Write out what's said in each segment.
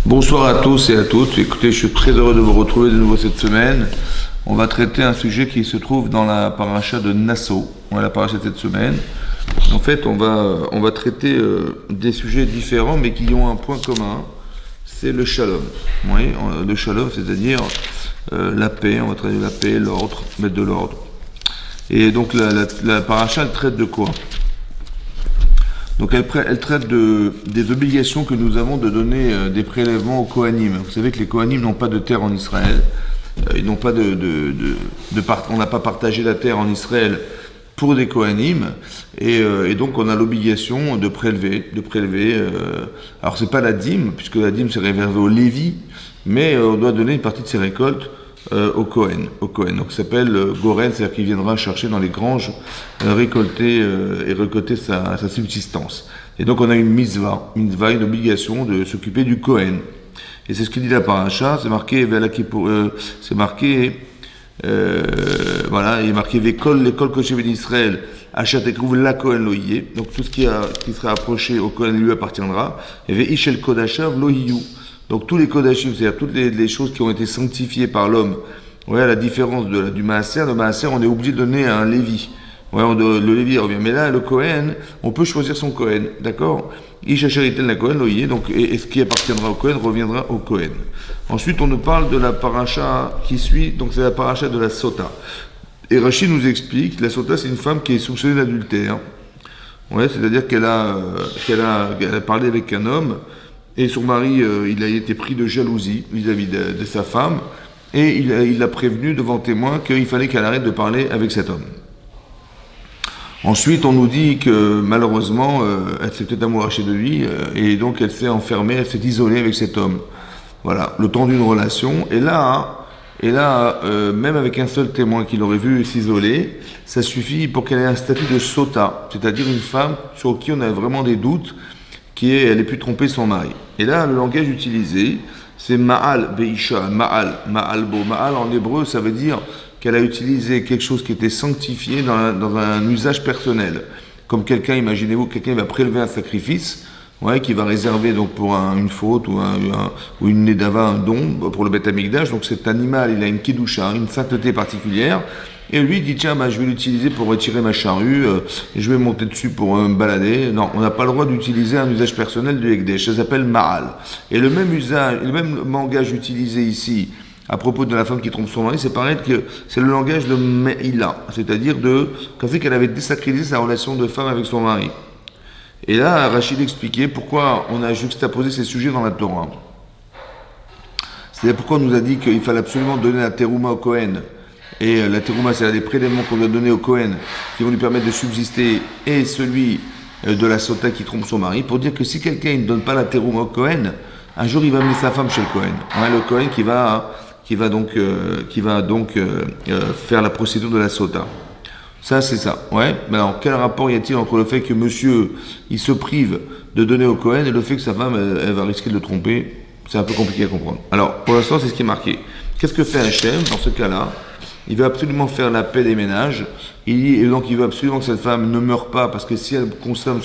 Bonsoir à tous et à toutes. Écoutez, je suis très heureux de vous retrouver de nouveau cette semaine. On va traiter un sujet qui se trouve dans la paracha de Nassau. On a la paracha de cette semaine. En fait, on va traiter des sujets différents, mais qui ont un point commun. C'est le shalom. Oui, le shalom, c'est-à-dire la paix. On va traiter la paix, l'ordre, mettre de l'ordre. Et donc la paracha, elle traite de quoi? Donc elle traite des obligations que nous avons de donner des prélèvements aux Kohanim. Vous savez que les Kohanim n'ont pas de terre en Israël. Ils n'ont pas on n'a pas partagé la terre en Israël pour des Kohanim. Et donc on a l'obligation de prélever. Alors c'est pas la dîme, puisque la dîme c'est réservé aux Lévi, mais on doit donner une partie de ses récoltes au Kohen. Donc ça s'appelle Goren, c'est-à-dire qu'il viendra chercher dans les granges, récolter sa subsistance. Et donc on a une mitzvah, une obligation de s'occuper du Kohen. Et c'est ce qu'il dit la paracha, c'est marqué voilà, il est marqué l'école Kosher Ben Israël, Achat Ekrouv la Kohen Lohiye. Donc tout ce qui sera approché au Kohen lui appartiendra. Et Ve'ishel Kodashav Lohiyu. Donc tous les kodashim, c'est-à-dire toutes les choses qui ont été sanctifiées par l'homme, ouais, à la différence du maaser, le maaser, on est obligé de donner à un Lévi. Ouais, le Lévi revient. Mais là, le Kohen, on peut choisir son Kohen, d'accord? Ishacheritel la Kohen, loyer, donc, et ce qui appartiendra au Kohen reviendra au Kohen. Ensuite, on nous parle de la paracha qui suit, donc c'est la paracha de la Sota. Et Rachid nous explique, la Sota, c'est une femme qui est soupçonnée d'adultère. Ouais, c'est-à-dire qu'elle a parlé avec un homme, et son mari, il a été pris de jalousie vis-à-vis de sa femme, et il l'a prévenu devant témoin qu'il fallait qu'elle arrête de parler avec cet homme. Ensuite, on nous dit que malheureusement, elle s'est peut-être amourachée de lui, et donc elle s'est enfermée, elle s'est isolée avec cet homme. Voilà, le temps d'une relation. Et là, même avec un seul témoin qui l'aurait vu s'isoler, ça suffit pour qu'elle ait un statut de sota, c'est-à-dire une femme sur qui on a vraiment des doutes, elle ait pu tromper son mari. Et là, le langage utilisé, c'est ma'al be'isha, ma'al bo. Ma'al en hébreu, ça veut dire qu'elle a utilisé quelque chose qui était sanctifié dans un usage personnel. Comme imaginez-vous, quelqu'un va prélever un sacrifice, ouais, qui va réserver donc pour une faute ou une nedava, un don pour le Beth Amikdash. Donc cet animal, il a une kedusha, une sainteté particulière. Et lui, il dit, tiens, je vais l'utiliser pour retirer ma charrue, et je vais monter dessus pour me balader. Non, on n'a pas le droit d'utiliser un usage personnel du Ekdesh. Ça s'appelle Ma'al. Et le même langage utilisé ici, à propos de la femme qui trompe son mari, c'est pareil que c'est le langage de Me'ila. C'est-à-dire qu'elle avait désacralisé sa relation de femme avec son mari. Et là, Rachid expliquait pourquoi on a juxtaposé ces sujets dans la Torah. C'est-à-dire pourquoi on nous a dit qu'il fallait absolument donner la terouma au Kohen. Et la terouma, c'est des prélèvements qu'on doit donner au Kohen qui vont lui permettre de subsister, et celui de la sota qui trompe son mari, pour dire que si quelqu'un ne donne pas la terouma au Kohen, un jour il va amener sa femme chez le Kohen. Ouais, le Kohen qui va donc faire la procédure de la sota. Ça, c'est ça. Ouais. Mais alors, quel rapport y a-t-il entre le fait que monsieur, il se prive de donner au Kohen et le fait que sa femme, elle va risquer de le tromper? C'est un peu compliqué à comprendre. Alors, pour l'instant, c'est ce qui est marqué. Qu'est-ce que fait Hachem dans ce cas-là? Il veut absolument faire la paix des ménages. Et donc, il veut absolument que cette femme ne meure pas, parce que si elle consomme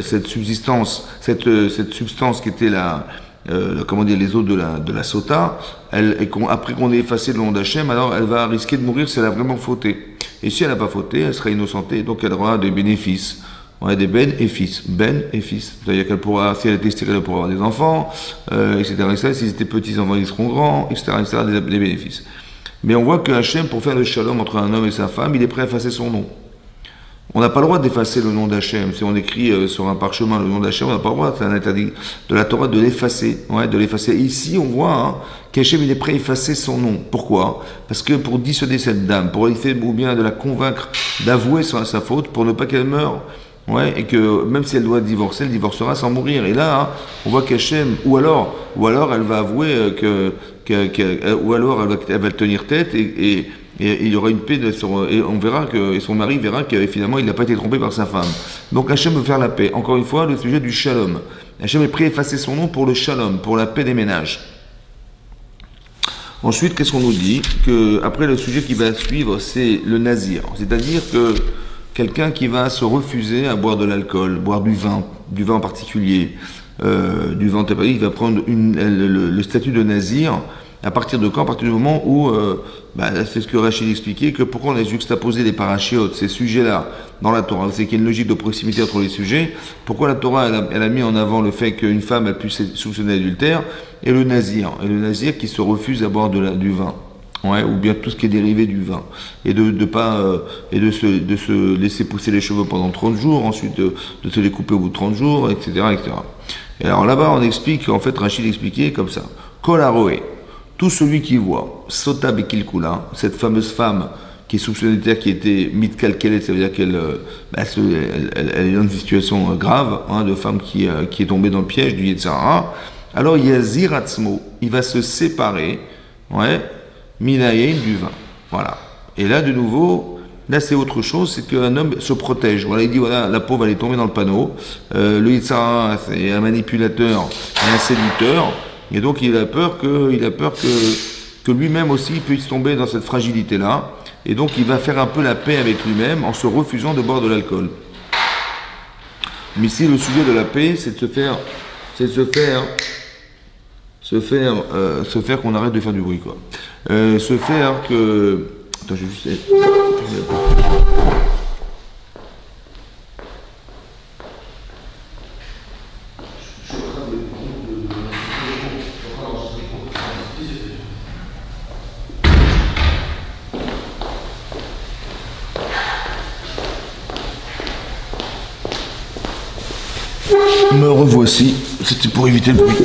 cette substance qui était les eaux de la sota, après qu'on ait effacé le nom d'Hachem, alors elle va risquer de mourir si elle a vraiment fauté. Et si elle n'a pas fauté, elle sera innocentée, donc elle aura des bénéfices. On a des ben et fils. C'est-à-dire qu'elle pourra, si elle était stérile, elle pourra avoir des enfants, etc. S'ils étaient petits enfants, ils seront grands, etc. Des bénéfices. Mais on voit que Hachem, pour faire le shalom entre un homme et sa femme, il est prêt à effacer son nom. On n'a pas le droit d'effacer le nom d'Hachem. Si on écrit sur un parchemin le nom d'Hachem, on n'a pas le droit, c'est un interdit de la Torah de l'effacer. Ouais, de l'effacer. Et ici, on voit qu'Hachem, il est prêt à effacer son nom. Pourquoi? Parce que pour dissuader cette dame, pour essayer ou bien de la convaincre d'avouer sa faute, pour ne pas qu'elle meure. Ouais, et que même si elle doit divorcer, elle divorcera sans mourir. Et là, on voit qu'Hachem, ou alors elle va avouer ou alors elle va tenir tête et il y aura une paix et on verra et son mari verra que finalement il n'a pas été trompé par sa femme. Donc Hachem veut faire la paix. Encore une fois, le sujet du shalom. Hachem est prêt à effacer son nom pour le shalom, pour la paix des ménages. Ensuite, qu'est-ce qu'on nous dit? Que après, le sujet qui va suivre, c'est le nazir. C'est-à-dire que quelqu'un qui va se refuser à boire de l'alcool, boire du vin en particulier, du vin tabac, il va prendre le statut de nazir. À partir de quand? À partir du moment où, c'est ce que Rachid expliquait, que pourquoi on a juxtaposé les parachiotes, ces sujets-là, dans la Torah. C'est qu'il y a une logique de proximité entre les sujets. Pourquoi la Torah, elle a mis en avant le fait qu'une femme, elle puisse soupçonner d'adultère, et le nazir qui se refuse à boire du vin. Ouais, ou bien tout ce qui est dérivé du vin, et de se laisser pousser les cheveux pendant 30 jours, ensuite de se les couper au bout de 30 jours, etc., etc. Et alors là-bas, on explique, en fait, Rachid expliquait comme ça. Kol haroé, tout celui qui voit, Sota Bekilkula, cette fameuse femme qui est soupçonnée de qui était mitkalkelet, ça veut dire qu'elle elle est dans une situation grave, de femme qui est tombée dans le piège du Yetzirah. Alors Yazir Atzmo, il va se séparer, Minaïm du vin. Voilà. Et là, de nouveau, là, c'est autre chose, c'est qu'un homme se protège. Voilà, il dit, voilà, la pauvre, elle est tombée dans le panneau. Le Yitzhara, c'est un manipulateur et un séducteur. Et donc, il a peur que lui-même aussi puisse tomber dans cette fragilité-là. Et donc, il va faire un peu la paix avec lui-même en se refusant de boire de l'alcool. Mais ici, le sujet de la paix, c'est de se faire qu'on arrête de faire du bruit, quoi. Se faire que... Attends, je vais juste... Me revoici, c'était pour éviter le bruit.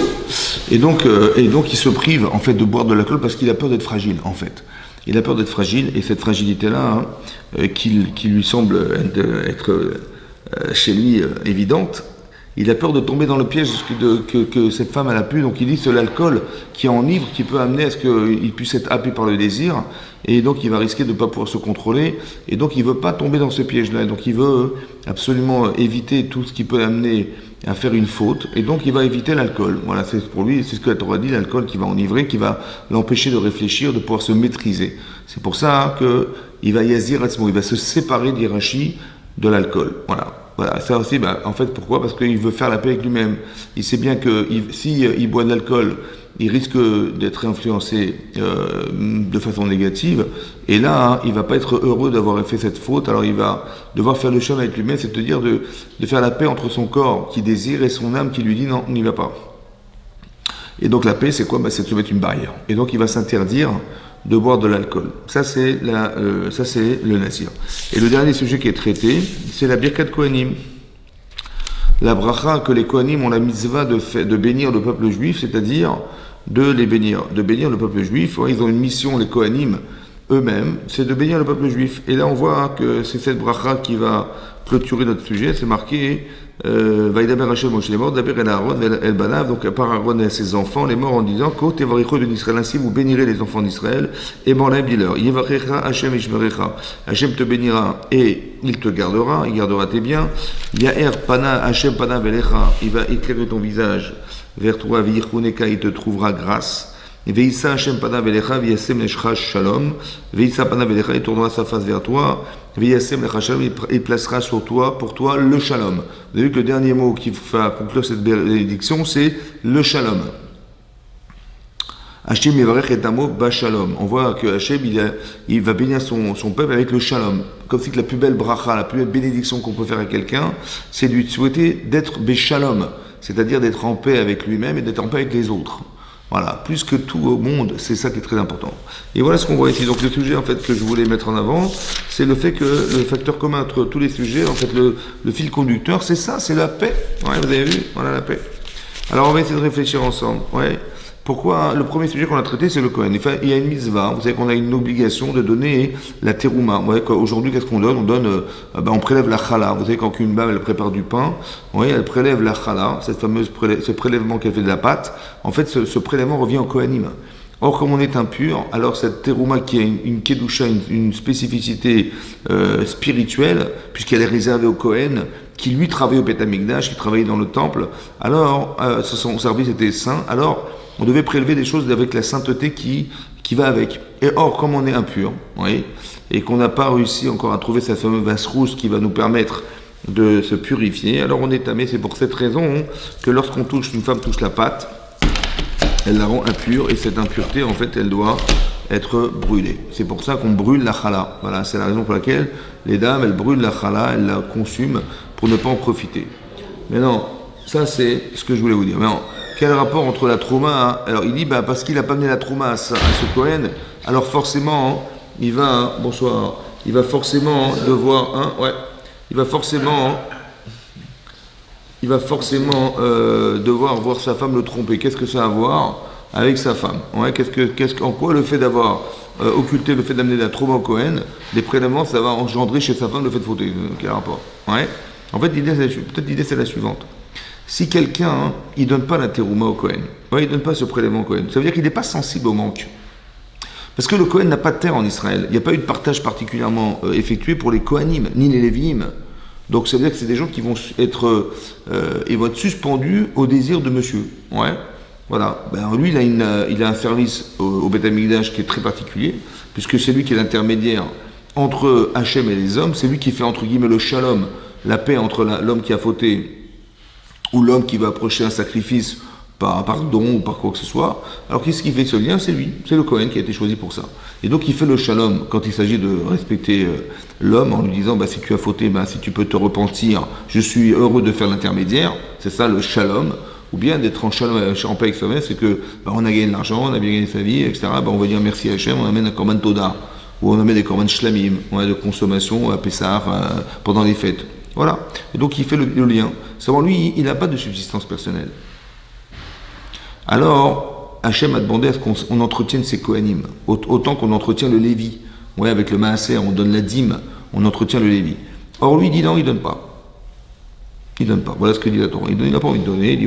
Et donc il se prive en fait de boire de l'alcool parce qu'il a peur d'être fragile en fait. Il a peur d'être fragile et cette fragilité-là, qui lui semble être chez lui évidente, il a peur de tomber dans le piège que cette femme elle a pu. Donc il dit c'est l'alcool qui enivre, qui peut amener à ce qu'il puisse être happé par le désir. Et donc il va risquer de ne pas pouvoir se contrôler. Et donc il ne veut pas tomber dans ce piège-là. Donc il veut absolument éviter tout ce qui peut l'amener à faire une faute. Et donc il va éviter l'alcool. Voilà, c'est pour lui, c'est ce que la Torah dit, l'alcool qui va enivrer, qui va l'empêcher de réfléchir, de pouvoir se maîtriser. C'est pour ça qu'il va yazir atzmo, il va se séparer d'Hirachi de l'alcool. Voilà, ça aussi, en fait, pourquoi? Parce qu'il veut faire la paix avec lui-même. Il sait bien que s'il boit de l'alcool, il risque d'être influencé de façon négative. Et là, il ne va pas être heureux d'avoir fait cette faute. Alors il va devoir faire le chemin avec lui-même, c'est-à-dire de faire la paix entre son corps qui désire et son âme qui lui dit non, on n'y va pas. Et donc la paix, c'est quoi? C'est de se mettre une barrière. Et donc il va s'interdire de boire de l'alcool. Ça c'est le nazir. Et le dernier sujet qui est traité, c'est la birkat kohanim. La bracha que les kohanim ont la mitzvah de bénir le peuple juif, c'est-à-dire de bénir le peuple juif. Ils ont une mission, les kohanim eux-mêmes, c'est de bénir le peuple juif. Et là on voit que c'est cette bracha qui va clôturer notre sujet. C'est marqué Vaïdaber Hashem Moshe les morts, Daber el Aaron el Banav, donc par Aaron et ses enfants, les morts en disant Ko Tevaricho de l'Israël, ainsi vous bénirez les enfants d'Israël, et Morlaim dis-leur Yevarecha Hashem Ishmerecha, Hashem te bénira et il te gardera, il gardera tes biens. Yaher Pana Hashem Pana Velecha, il va éclairer ton visage vers toi, Veichuneka, il te trouvera grâce. Veissa Hashem Panav Elecha, Veyasem Leshcha Shalom. Veissa Panav Elecha, il tournera sa face vers toi. Veyasem Lecha Shalom, il placera sur toi, pour toi, le Shalom. Vous avez vu que le dernier mot qui va conclure cette bénédiction, c'est le Shalom. Hashem Yevarech et Amo Bashalom. On voit que Hashem, il va bénir son peuple avec le Shalom. Comme si que la plus belle bracha, la plus belle bénédiction qu'on peut faire à quelqu'un, c'est de lui souhaiter d'être Beshalom, c'est-à-dire d'être en paix avec lui-même et d'être en paix avec les autres. Voilà, plus que tout au monde, c'est ça qui est très important. Et voilà ce qu'on voit ici. Donc le sujet en fait que je voulais mettre en avant, c'est le fait que le facteur commun entre tous les sujets, en fait le fil conducteur, c'est ça, c'est la paix. Ouais, vous avez vu, voilà la paix. Alors on va essayer de réfléchir ensemble. Ouais. Pourquoi le premier sujet qu'on a traité, c'est le Kohen. Enfin, il y a une mitzvah, vous savez qu'on a une obligation de donner la terouma. Vous voyez qu'aujourd'hui, qu'est-ce qu'on donne? On prélève la chala. Vous savez quand une femme elle prépare du pain, elle prélève la chala, ce prélèvement qu'elle fait de la pâte. En fait, ce prélèvement revient au Kohanim. Or, comme on est impur, alors cette terouma qui a une kedusha, une spécificité spirituelle, puisqu'elle est réservée au Kohen, qui lui travaillait au Beth Amikdash, qui travaillait dans le temple, alors son service était saint, alors on devait prélever des choses avec la sainteté qui va avec. Et or, comme on est impur, et qu'on n'a pas réussi encore à trouver cette fameuse vasse rousse qui va nous permettre de se purifier. Alors on est tamé, c'est pour cette raison que lorsqu'on touche, une femme touche la pâte, elle la rend impure, et cette impureté, en fait, elle doit être brûlée. C'est pour ça qu'on brûle la chala. Voilà, c'est la raison pour laquelle les dames, elles brûlent la chala, elles la consument pour ne pas en profiter. Maintenant, ça c'est ce que je voulais vous dire. Maintenant, quel rapport entre la trouma, hein? Alors il dit, parce qu'il n'a pas amené la trouma à ce Kohen, alors forcément, il va, bonsoir, il va forcément devoir, il va forcément devoir voir sa femme le tromper. Qu'est-ce que ça a à voir avec sa femme? En quoi le fait d'avoir occulté le fait d'amener la trouma au Kohen, les prélèvements, ça va engendrer chez sa femme le fait de fauter? Quel rapport? En fait, l'idée c'est la suivante. Si quelqu'un, il ne donne pas la terouma au Kohen, il ne donne pas ce prélèvement au Kohen, ça veut dire qu'il n'est pas sensible au manque. Parce que le Kohen n'a pas de terre en Israël. Il n'y a pas eu de partage particulièrement effectué pour les Kohanim, ni les Lévi'im. Donc ça veut dire que c'est des gens qui vont être suspendus au désir de monsieur. Voilà. Lui, il a un service au Beth Amikdash qui est très particulier, puisque c'est lui qui est l'intermédiaire entre Hachem et les hommes. C'est lui qui fait, entre guillemets, le shalom, la paix entre l'homme qui a fauté ou l'homme qui va approcher un sacrifice par don ou par quoi que ce soit. Alors qu'est-ce qui fait ce lien? C'est lui, c'est le Kohen qui a été choisi pour ça. Et donc il fait le shalom quand il s'agit de respecter l'homme en lui disant si tu as fauté, si tu peux te repentir, je suis heureux de faire l'intermédiaire. C'est ça le shalom. Ou bien d'être en shalom, en paix avec soi-même, c'est que on a gagné de l'argent, on a bien gagné sa vie, etc. On va dire merci à Hachem, on amène un korban toda, ou on amène des korban shlamim, de consommation à Pessah pendant les fêtes. Voilà. Et donc il fait le lien. Seulement lui, il n'a pas de subsistance personnelle. Alors, Hachem a demandé à ce qu'on entretienne ses Kohanim, autant qu'on entretient le Lévi. Avec le Maaser, on donne la dîme, on entretient le Lévi. Or lui, il dit non, il ne donne pas. Il ne donne pas. Voilà ce que dit la Torah. Il n'a pas envie de donner. Il dit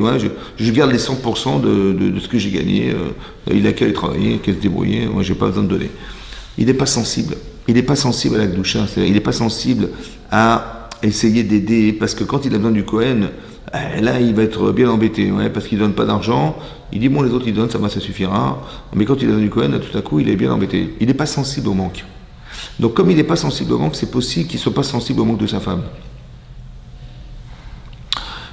je garde les 100% de ce que j'ai gagné. Il a qu'à aller travailler, qu'à se débrouiller. Moi, je n'ai pas besoin de donner. Il n'est pas sensible. Il n'est pas sensible à la Gdusha. Il n'est pas sensible à essayer d'aider. Parce que quand il a besoin du Kohen, là, il va être bien embêté. Parce qu'il ne donne pas d'argent. Il dit les autres, ils donnent, ça suffira. Mais quand il a besoin du Kohen, là, tout à coup, il est bien embêté. Il n'est pas sensible au manque. Donc, comme il n'est pas sensible au manque, c'est possible qu'il ne soit pas sensible au manque de sa femme.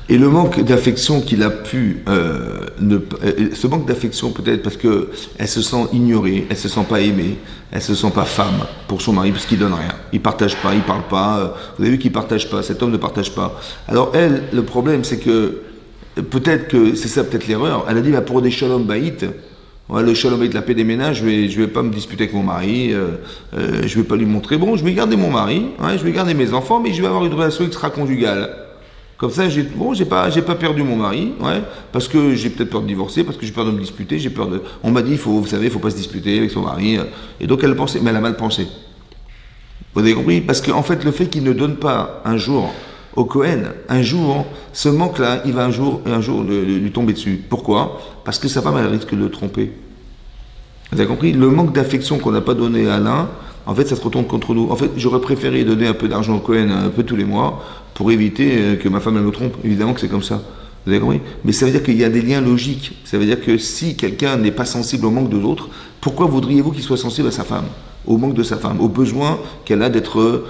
Et le manque d'affection qu'il a pu, ce manque d'affection peut-être parce qu'elle se sent ignorée, elle se sent pas aimée, elle se sent pas femme pour son mari parce qu'il donne rien, il partage pas, il parle pas. Vous avez vu qu'il partage pas, cet homme ne partage pas. Alors elle, le problème c'est que peut-être que c'est ça peut-être l'erreur. Elle a dit pour des shalom baït, le shalom baït, la paix des ménages, je vais pas me disputer avec mon mari, je vais pas lui montrer je vais garder mon mari, je vais garder mes enfants, mais je vais avoir une relation extra-conjugale. Comme ça, j'ai pas perdu mon mari, parce que j'ai peut-être peur de divorcer, parce que j'ai peur de me disputer, on m'a dit, vous savez, il faut pas se disputer avec son mari, et donc elle pensait, mais elle a mal pensé. Vous avez compris? Parce qu'en fait, le fait qu'il ne donne pas un jour au Kohen, un jour, ce manque-là, il va un jour lui tomber dessus. Pourquoi? Parce que sa femme, elle risque de le tromper. Vous avez compris? Le manque d'affection qu'on n'a pas donné à l'un, en fait, ça se retourne contre nous. En fait, j'aurais préféré donner un peu d'argent au Kohen un peu tous les mois pour éviter que ma femme elle me trompe. Évidemment que c'est comme ça. Vous avez compris? Mais ça veut dire qu'il y a des liens logiques. Ça veut dire que si quelqu'un n'est pas sensible au manque de l'autre, pourquoi voudriez-vous qu'il soit sensible à sa femme? Au manque de sa femme, au besoin qu'elle a d'être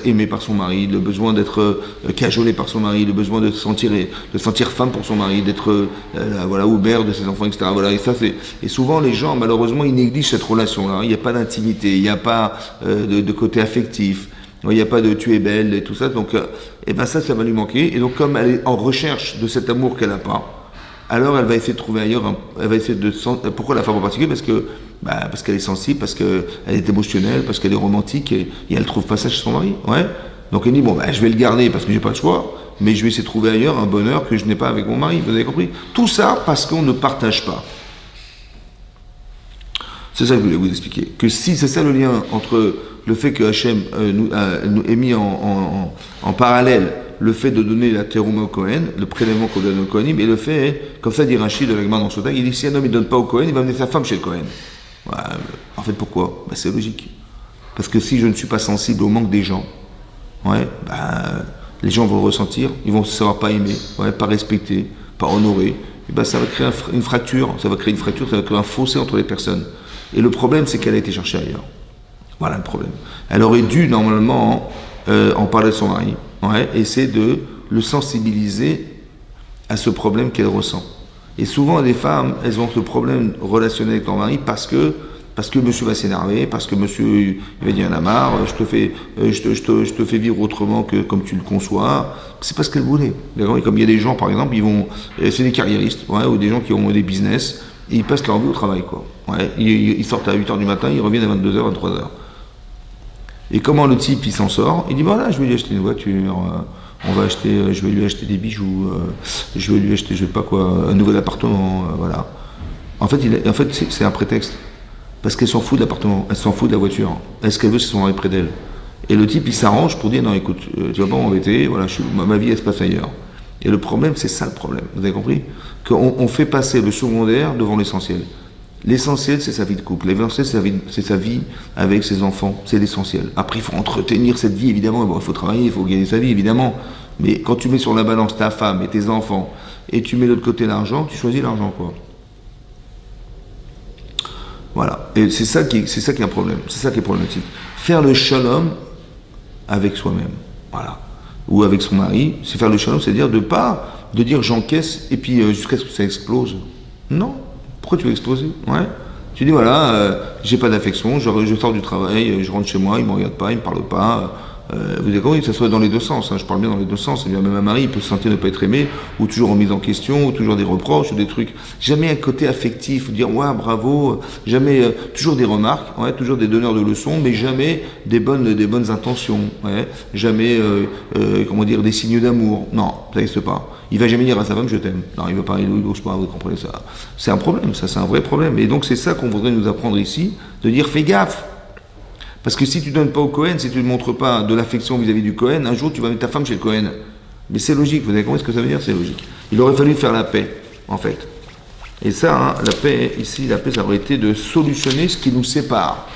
aimée par son mari, le besoin d'être cajolée par son mari, le besoin de se sentir femme pour son mari, d'être ou mère de ses enfants, etc. Et souvent les gens, malheureusement, ils négligent cette relation-là. Il n'y a pas d'intimité, il n'y a pas de côté affectif, il n'y a pas de tu es belle et tout ça. Donc, ça va lui manquer. Et donc, comme elle est en recherche de cet amour qu'elle n'a pas, alors elle va essayer de trouver ailleurs, pourquoi la femme en particulier? Parce qu'elle est sensible, parce qu'elle est émotionnelle, parce qu'elle est romantique, et elle trouve pas ça chez son mari. Donc elle dit, je vais le garder parce que j'ai pas le choix, mais je vais essayer de trouver ailleurs un bonheur que je n'ai pas avec mon mari. Vous avez compris? Tout ça parce qu'on ne partage pas. C'est ça que je voulais vous expliquer. Que si c'est ça le lien entre le fait que Hachem nous ait mis en parallèle le fait de donner la terouma au Kohen, le prélèvement qu'on donne au Kohanim, et le fait, comme ça dit Rachid de l'Agma dans Sotag, il dit si un homme ne donne pas au Kohen, il va amener sa femme chez le Kohen. En fait, pourquoi? C'est logique. Parce que si je ne suis pas sensible au manque des gens, les gens vont le ressentir, ils vont se savoir pas aimer, pas respecter, pas honorer, et ça va créer une fracture, ça va créer un fossé entre les personnes. Et le problème, c'est qu'elle a été cherchée ailleurs. Voilà le problème. Elle aurait dû, normalement, en parler à son mari. ouais, et c'est de le sensibiliser à ce problème qu'elle ressent. Et souvent, les femmes, elles ont ce problème relationnel avec leur mari parce que monsieur va s'énerver, parce que monsieur il va dire, il y en a marre, je te fais vivre autrement que comme tu le conçois. C'est pas ce qu'elle voulait. D'accord. Et comme il y a des gens, par exemple, c'est des carriéristes, ouais, ou des gens qui ont des business, et ils passent leur vie au travail, quoi. Ouais, ils sortent à 8h du matin, ils reviennent à 22h, 23h. Et comment le type, il s'en sort? Il dit, voilà, je vais lui acheter une voiture, je vais lui acheter des bijoux, je vais lui acheter, je sais pas quoi, un nouvel appartement, voilà. En fait, c'est un prétexte. Parce qu'elle s'en fout de l'appartement, elle s'en fout de la voiture. Elle, ce qu'elle veut, c'est son mari près d'elle. Et le type, il s'arrange pour dire, non, écoute, tu vas pas m'embêter, voilà, ma vie, elle se passe ailleurs. Et le problème, c'est ça le problème. Vous avez compris? Qu'on fait passer le secondaire devant l'essentiel. L'essentiel, c'est sa vie de couple. L'essentiel, c'est sa vie avec ses enfants. C'est l'essentiel. Après, il faut entretenir cette vie, évidemment. Bon, il faut travailler, il faut gagner sa vie, évidemment. Mais quand tu mets sur la balance ta femme et tes enfants, et tu mets de l'autre côté l'argent, tu choisis l'argent, quoi. Voilà. Et c'est ça qui est un problème. C'est ça qui est problématique. Faire le shalom avec soi-même. Voilà. Ou avec son mari. C'est faire le shalom, c'est-à-dire de dire j'encaisse et puis jusqu'à ce que ça explose. Non. Pourquoi tu veux exploser? Ouais. Tu dis voilà, j'ai pas d'affection, je sors du travail, je rentre chez moi, il me regarde pas, il me parle pas. Vous avez compris, que ça soit dans les deux sens, hein, je parle bien dans les deux sens. C'est-à-dire même un mari, il peut se sentir ne pas être aimé, ou toujours remis en question, ou toujours des reproches, ou des trucs. Jamais un côté affectif, ou dire ouais, bravo, jamais, toujours des remarques, ouais, toujours des donneurs de leçons, mais jamais des bonnes intentions, ouais, jamais, comment dire, des signes d'amour. Non, ça n'existe pas. Il va jamais dire à sa femme je t'aime. Non, il veut pas, il n'ose pas, vous comprenez ça. C'est un problème, ça, c'est un vrai problème. Et donc c'est ça qu'on voudrait nous apprendre ici, de dire fais gaffe. Parce que si tu ne donnes pas au Cohen, si tu ne montres pas de l'affection vis-à-vis du Cohen, un jour tu vas mettre ta femme chez le Cohen. Mais c'est logique, vous avez compris ce que ça veut dire? C'est logique. Il aurait fallu faire la paix, en fait. Et ça, hein, la paix, ici, la paix, ça aurait été de solutionner ce qui nous sépare.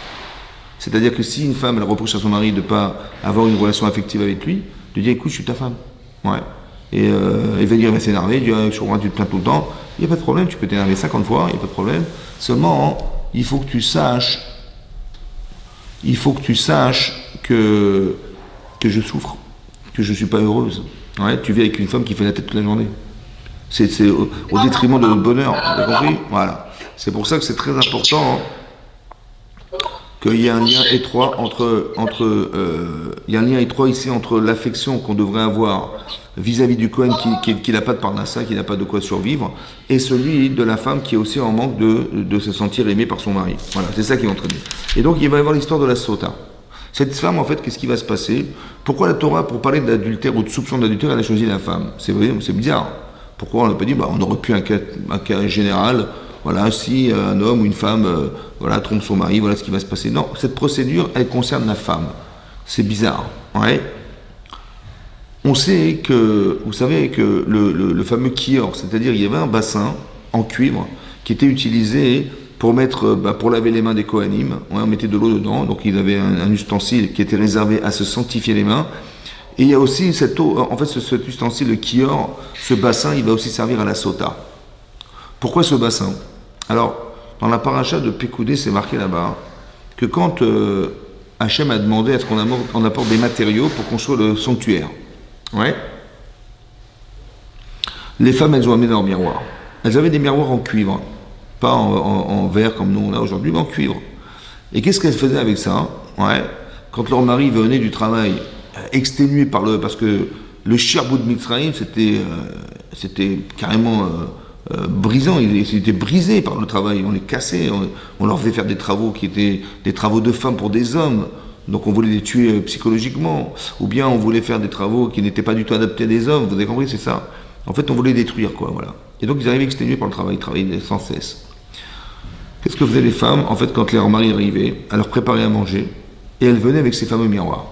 C'est-à-dire que si une femme, elle reproche à son mari de ne pas avoir une relation affective avec lui, de dire écoute, je suis ta femme. Ouais. Et il va dire, il va s'énerver, il dit, je crois que tu te plains tout le temps. Il n'y a pas de problème, tu peux t'énerver 50 fois, il n'y a pas de problème. Seulement, hein, il faut que tu saches que je souffre, que je ne suis pas heureuse. Ouais, tu vis avec une femme qui fait la tête toute la journée. C'est au détriment de notre bonheur, vous avez compris? Voilà. C'est pour ça que c'est très important qu'il y ait un lien étroit il y a un lien étroit ici entre l'affection qu'on devrait avoir vis-à-vis du Cohen qui n'a pas de parnassa, qui n'a pas de quoi survivre, et celui de la femme qui est aussi en manque de se sentir aimée par son mari. Voilà, c'est ça qui est entraîné. Et donc il va y avoir l'histoire de la sota. Cette femme, en fait, qu'est-ce qui va se passer? Pourquoi la Torah, pour parler d'adultère ou de soupçon d'adultère, elle a choisi la femme? C'est vrai, c'est bizarre. Pourquoi on n'a pas dit, on aurait pu un cas général, voilà, si un homme ou une femme voilà, trompe son mari, voilà ce qui va se passer. Non, cette procédure, elle concerne la femme. C'est bizarre. Ouais. On sait que, vous savez que le fameux kior, c'est-à-dire il y avait un bassin en cuivre qui était utilisé pour pour laver les mains des Kohanim. Ouais, on mettait de l'eau dedans, donc il avait un ustensile qui était réservé à se sanctifier les mains. Et il y a aussi cette eau, en fait cet ustensile, le kior, ce bassin, il va aussi servir à la sota. Pourquoi ce bassin? Alors, dans la paracha de Pekoudé, c'est marqué là-bas que quand Hachem a demandé à ce qu'on apporte des matériaux pour construire le sanctuaire, ouais, les femmes, elles ont amené leur miroir. Elles avaient des miroirs en cuivre, pas en verre comme nous on a aujourd'hui, mais en cuivre. Et qu'est-ce qu'elles faisaient avec ça? Ouais, quand leur mari venait du travail, exténué parce que le Shirbout de Mitzrayim, c'était carrément brisant, ils étaient brisés par le travail, on les cassait, on leur faisait faire des travaux qui étaient des travaux de femmes pour des hommes, donc on voulait les tuer psychologiquement, ou bien on voulait faire des travaux qui n'étaient pas du tout adaptés à des hommes, vous avez compris, c'est ça. En fait, on voulait les détruire, quoi, voilà. Et donc ils arrivaient exténués par le travail, ils travaillaient sans cesse. Qu'est-ce que faisaient les femmes? En fait, quand leur mari arrivait, elles leur préparaient à manger, et elles venaient avec ces fameux miroirs.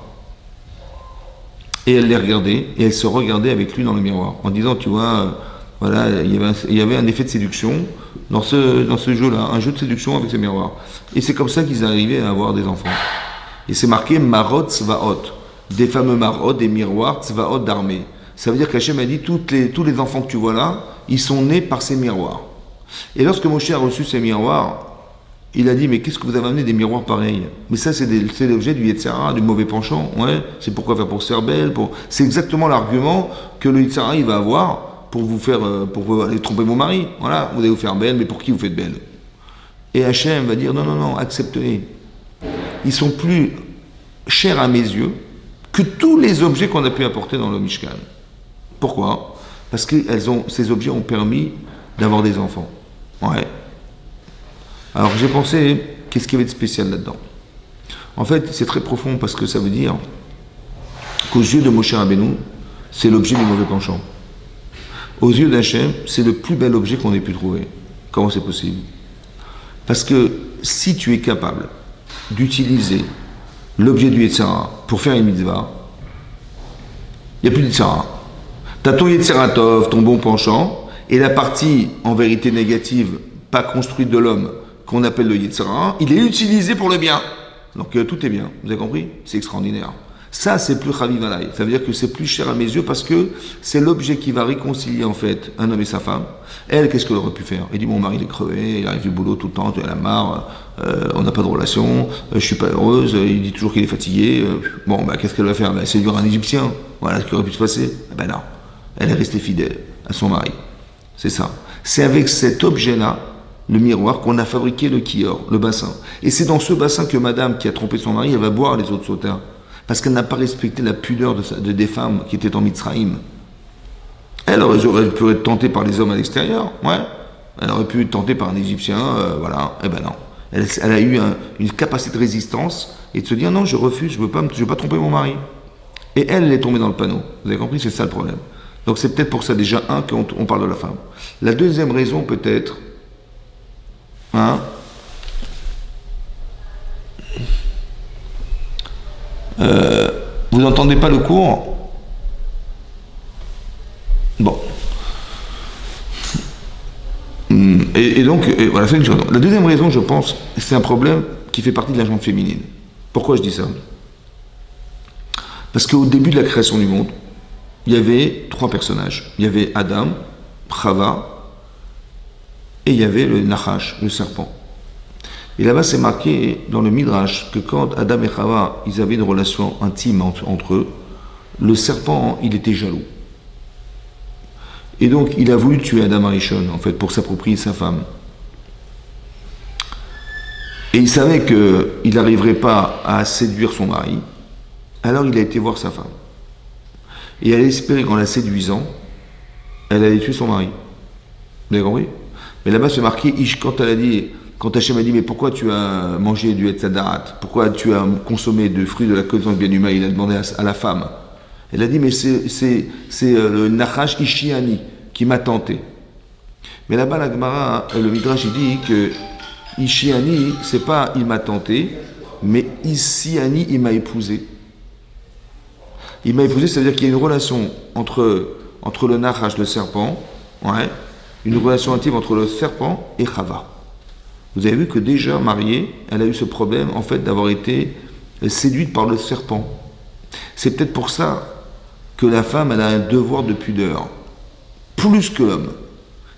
Et elle les regardait, et elle se regardait avec lui dans le miroir, en disant, tu vois, voilà, il y avait un effet de séduction dans ce jeu-là, un jeu de séduction avec ces miroirs. Et c'est comme ça qu'ils arrivaient à avoir des enfants. Et c'est marqué Marot Tzvaot, des fameux Marot, des miroirs Tzvaot d'armée. Ça veut dire qu'Hachem a dit, tous les enfants que tu vois là, ils sont nés par ces miroirs. Et lorsque Moshe a reçu ces miroirs, il a dit, mais qu'est-ce que vous avez amené des miroirs pareils? Mais ça, c'est l'objet du Yetzirah, du mauvais penchant. Ouais, c'est pourquoi faire pour se faire belle. C'est exactement l'argument que le Yetzirah, il va avoir pour vous faire, pour vous aller tromper mon mari. Voilà, vous allez vous faire belle, mais pour qui vous faites belle? Et Hachem va dire, non, non, non, acceptez-les. Ils sont plus chers à mes yeux que tous les objets qu'on a pu apporter dans le Mishkan. Pourquoi? Parce que ces objets ont permis d'avoir des enfants. Ouais. Alors j'ai pensé, qu'est-ce qu'il y avait de spécial là-dedans? En fait, c'est très profond parce que ça veut dire qu'aux yeux de Moshe Rabbeinu, c'est l'objet du mauvais penchant. Aux yeux d'Hachem, c'est le plus bel objet qu'on ait pu trouver. Comment c'est possible? Parce que si tu es capable d'utiliser l'objet du Yetzirah pour faire une mitzvah, il n'y a plus de Yetzirah. Tu as ton Yetzirah Tov, ton bon penchant, et la partie en vérité négative, pas construite de l'homme, qu'on appelle le Yetzirah, il est utilisé pour le bien. Donc tout est bien, vous avez compris? C'est extraordinaire. Ça, c'est plus Chaviv Alay. Ça veut dire que c'est plus cher à mes yeux parce que c'est l'objet qui va réconcilier en fait un homme et sa femme. Elle, qu'est-ce qu'elle aurait pu faire? Elle dit, mon mari il est crevé, il arrive du boulot tout le temps, elle a marre, on n'a pas de relation, je suis pas heureuse, il dit toujours qu'il est fatigué. Bon, bah, qu'est-ce qu'elle va faire? Bah, séduire un Égyptien. Voilà ce qui aurait pu se passer. Ben non, elle est restée fidèle à son mari. C'est ça. C'est avec cet objet-là, le miroir, qu'on a fabriqué le kior, le bassin. Et c'est dans ce bassin que madame qui a trompé son mari, elle va boire les eaux de Sauternes. Parce qu'elle n'a pas respecté la pudeur des femmes qui étaient en Mitzraïm. Elle aurait pu être tentée par les hommes à l'extérieur, ouais. Elle aurait pu être tentée par un Égyptien, voilà. Eh ben non. Elle a eu une capacité de résistance et de se dire non, je refuse, je veux pas tromper mon mari. Et elle est tombée dans le panneau. Vous avez compris, c'est ça le problème. Donc c'est peut-être pour ça déjà qu'on parle de la femme. La deuxième raison peut-être, hein. Vous n'entendez pas le cours? Bon. Et donc, voilà, c'est une chose. La deuxième raison, je pense, c'est un problème qui fait partie de la jante féminine. Pourquoi je dis ça? Parce qu'au début de la création du monde, il y avait trois personnages. Il y avait Adam, Chava, et il y avait le Nachash, le serpent. Et là-bas, c'est marqué dans le Midrash que quand Adam et Chava, ils avaient une relation intime entre eux, le serpent, il était jaloux. Et donc, il a voulu tuer Adam Arishon, en fait, pour s'approprier sa femme. Et il savait qu'il n'arriverait pas à séduire son mari, alors il a été voir sa femme. Et elle espérait qu'en la séduisant, elle allait tuer son mari. Vous avez compris? Mais là-bas, c'est marqué, quand Hachem a dit, mais pourquoi tu as mangé du Hetzadarat? Pourquoi tu as consommé de fruits de la connaissance bien humain? Il a demandé à la femme. Elle a dit, mais c'est le Nachash Ishiani qui m'a tenté. Mais là-bas, la Gemara, le Midrash, il dit que Ishiani, c'est pas il m'a tenté, mais Ishiani, il m'a épousé. Il m'a épousé, c'est-à-dire qu'il y a une relation entre le Nachash, le serpent, ouais, une relation intime entre le serpent et Chava. Vous avez vu que déjà mariée, elle a eu ce problème, en fait, d'avoir été séduite par le serpent. C'est peut-être pour ça que la femme, elle a un devoir de pudeur, plus que l'homme.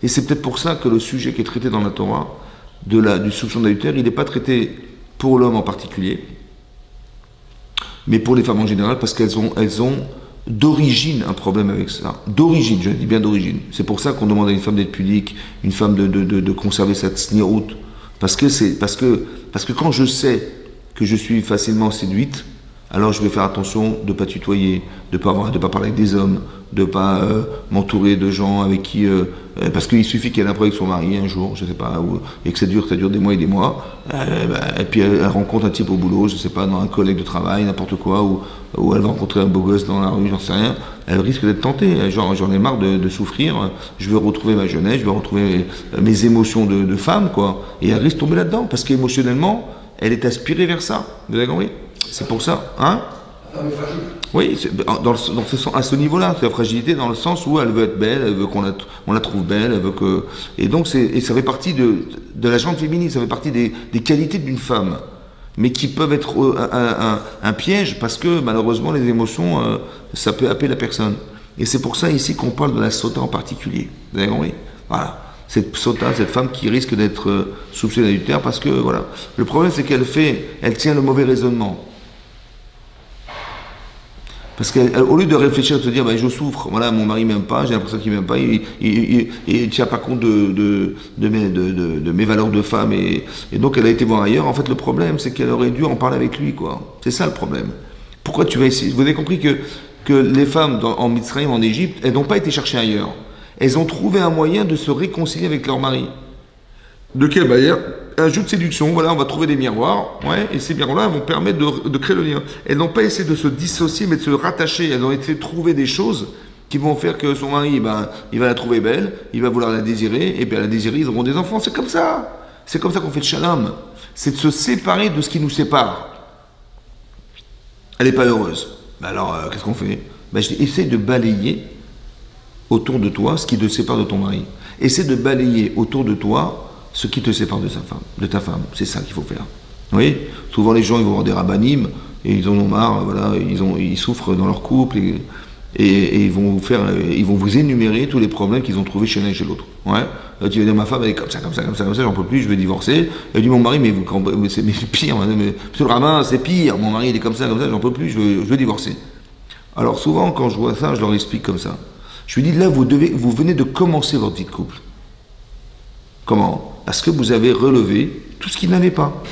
Et c'est peut-être pour ça que le sujet qui est traité dans la Torah, du soupçon d'adultère, il n'est pas traité pour l'homme en particulier, mais pour les femmes en général, parce qu'elles ont d'origine un problème avec ça. D'origine, je dis bien d'origine. C'est pour ça qu'on demande à une femme d'être pudique, une femme de conserver cette snirut. Parce que quand je sais que je suis facilement séduite, alors je vais faire attention de ne pas tutoyer, de ne pas parler avec des hommes, de ne pas m'entourer de gens avec qui... parce qu'il suffit qu'elle ait un problème avec son mari un jour, je ne sais pas, et que ça dure des mois et des mois, et puis elle rencontre un type au boulot, je ne sais pas, dans un collègue de travail, n'importe quoi, ou elle va rencontrer un beau gosse dans la rue, j'en sais rien, elle risque d'être tentée, genre j'en ai marre de souffrir, je veux retrouver ma jeunesse, je veux retrouver mes émotions de femme, quoi, et elle risque de tomber là-dedans, parce qu'émotionnellement, elle est aspirée vers ça, vous avez compris? C'est pour ça, hein? Oui, à ce niveau-là, c'est la fragilité dans le sens où elle veut être belle, elle veut qu'on la trouve belle, elle veut que... Et donc, ça fait partie de la jante féminine, ça fait partie des qualités d'une femme, mais qui peuvent être un piège parce que, malheureusement, les émotions, ça peut happer la personne. Et c'est pour ça, ici, qu'on parle de la sota en particulier. Vous avez compris? Voilà. cette sota, cette femme qui risque d'être soupçonnée d'adultère parce que, voilà. Le problème, c'est elle tient le mauvais raisonnement. Parce qu'au lieu de réfléchir, de se dire, bah, je souffre, voilà, mon mari m'aime pas, j'ai l'impression qu'il m'aime pas, il tient pas compte de mes valeurs de femme, et donc elle a été voir ailleurs. En fait, le problème, c'est qu'elle aurait dû en parler avec lui, quoi. C'est ça le problème. Pourquoi tu vas essayer? Vous avez compris que les femmes en Mitzrayim, en Égypte, elles n'ont pas été cherchées ailleurs. Elles ont trouvé un moyen de se réconcilier avec leur mari. De quelle manière? Un jeu de séduction, voilà, on va trouver des miroirs, ouais, et ces miroirs-là vont permettre de créer le lien. Elles n'ont pas essayé de se dissocier, mais de se rattacher. Elles ont essayé de trouver des choses qui vont faire que son mari, ben, il va la trouver belle, il va vouloir la désirer, et puis à la désirer, ils auront des enfants. C'est comme ça. C'est comme ça qu'on fait le shalom. C'est de se séparer de ce qui nous sépare. Elle n'est pas heureuse. Ben alors, qu'est-ce qu'on fait? Ben, je dis, essaye de balayer autour de toi ce qui te sépare de ton mari. Essaie de balayer autour de toi ce qui te sépare de ta femme. C'est ça qu'il faut faire. Vous voyez? Souvent les gens ils vont voir des rabbinim et ils en ont marre, voilà, ils souffrent dans leur couple et ils vont vous énumérer tous les problèmes qu'ils ont trouvés chez l'un et chez l'autre. Ouais. Là, tu vas dire ma femme elle est comme ça, j'en peux plus, je vais divorcer. Elle dit mon mari mais c'est pire, mais monsieur le rabbin c'est pire, mon mari il est comme ça, j'en peux plus, je veux divorcer. Alors souvent quand je vois ça, je leur explique comme ça. Je lui dis là vous venez de commencer votre vie de couple. Comment? Parce que vous avez relevé tout ce qui n'allait pas.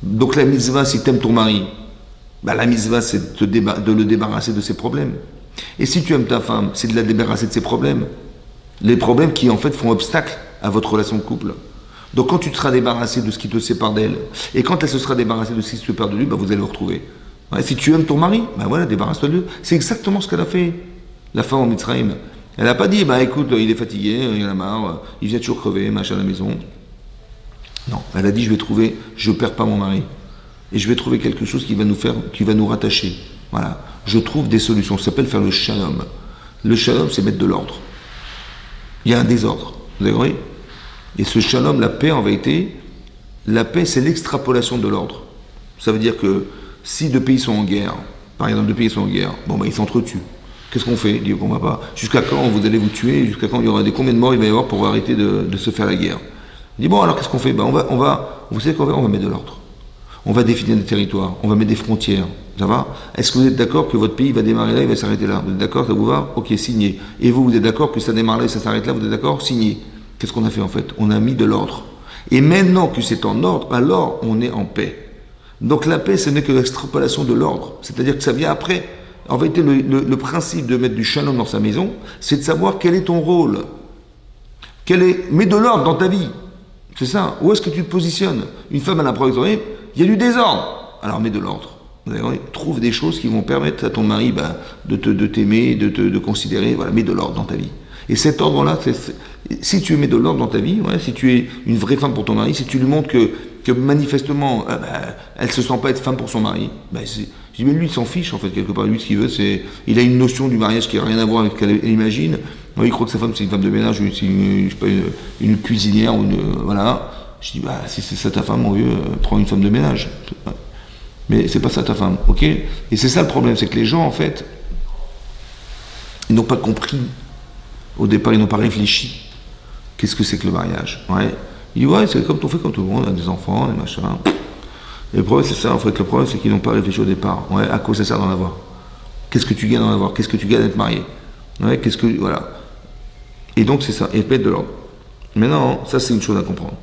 Donc la mitzvah, si tu aimes ton mari, bah la mitzvah, c'est de le débarrasser de ses problèmes. Et si tu aimes ta femme, c'est de la débarrasser de ses problèmes. Les problèmes qui, en fait, font obstacle à votre relation de couple. Donc quand tu te seras débarrassé de ce qui te sépare d'elle, et quand elle se sera débarrassée de ce qui se sépare de lui, bah, vous allez vous retrouver. Ouais, si tu aimes ton mari, bah voilà, débarrasse-toi de lui. C'est exactement ce qu'elle a fait, la femme en Mitzrayim. Elle n'a pas dit, bah écoute, il est fatigué, il en a marre, il vient toujours crever, machin à la maison. Non, elle a dit, je perds pas mon mari. Et je vais trouver quelque chose qui va nous rattacher. Voilà. Je trouve des solutions. Ça s'appelle faire le shalom. Le shalom, c'est mettre de l'ordre. Il y a un désordre. Vous avez compris? Et ce shalom, la paix en vérité, la paix, c'est l'extrapolation de l'ordre. Ça veut dire que si deux pays sont en guerre, par exemple deux pays sont en guerre, bon bah ils s'entretuent. Qu'est-ce qu'on fait? Il dit qu'on va pas. Jusqu'à quand vous allez vous tuer? Jusqu'à quand il y aura combien de morts il va y avoir pour arrêter de se faire la guerre? Il dit bon alors qu'est-ce qu'on fait? Ben vous savez quoi on va mettre de l'ordre. On va définir des territoires, on va mettre des frontières. Ça va? Est-ce que vous êtes d'accord que votre pays va démarrer là, il va s'arrêter là? Vous êtes d'accord? Ça vous va? Ok, signez. Et vous êtes d'accord que ça démarre là et ça s'arrête là? Vous êtes d'accord? Signez. Qu'est-ce qu'on a fait en fait? On a mis de l'ordre. Et maintenant que c'est en ordre, alors on est en paix. Donc la paix, ce n'est que l'extrapolation de l'ordre. C'est-à-dire que ça vient après. En vérité, le principe de mettre du shalom dans sa maison, c'est de savoir quel est ton rôle. Mets de l'ordre dans ta vie. C'est ça. Où est-ce que tu te positionnes? Une femme, elle a un problème, il y a du désordre. Alors mets de l'ordre. Trouve des choses qui vont permettre à ton mari de t'aimer, de considérer. Voilà, mets de l'ordre dans ta vie. Et cet ordre-là, si tu mets de l'ordre dans ta vie, ouais, si tu es une vraie femme pour ton mari, si tu lui montres que manifestement, elle se sent pas être femme pour son mari, je dis, mais lui, il s'en fiche, en fait, quelque part. Lui, ce qu'il veut, il a une notion du mariage qui n'a rien à voir avec ce qu'elle imagine. Il croit que sa femme, c'est une femme de ménage, c'est une cuisinière, voilà. Je dis, si c'est ça ta femme, mon vieux, prends une femme de ménage. Mais c'est pas ça ta femme, ok? Et c'est ça le problème, c'est que les gens, en fait, ils n'ont pas compris. Au départ, ils n'ont pas réfléchi. Qu'est-ce que c'est que le mariage? Ouais. Ils disent, ouais, c'est comme on fait comme tout le monde, on a des enfants, des machins. Et le problème, c'est ça, en fait. Le problème, c'est qu'ils n'ont pas réfléchi au départ. Ouais, à quoi ça sert d'en avoir? Qu'est-ce que tu gagnes d'en avoir? Qu'est-ce que tu gagnes d'être marié? Ouais, voilà. Et donc, c'est ça. Et mettre de l'ordre. Maintenant, ça, c'est une chose à comprendre.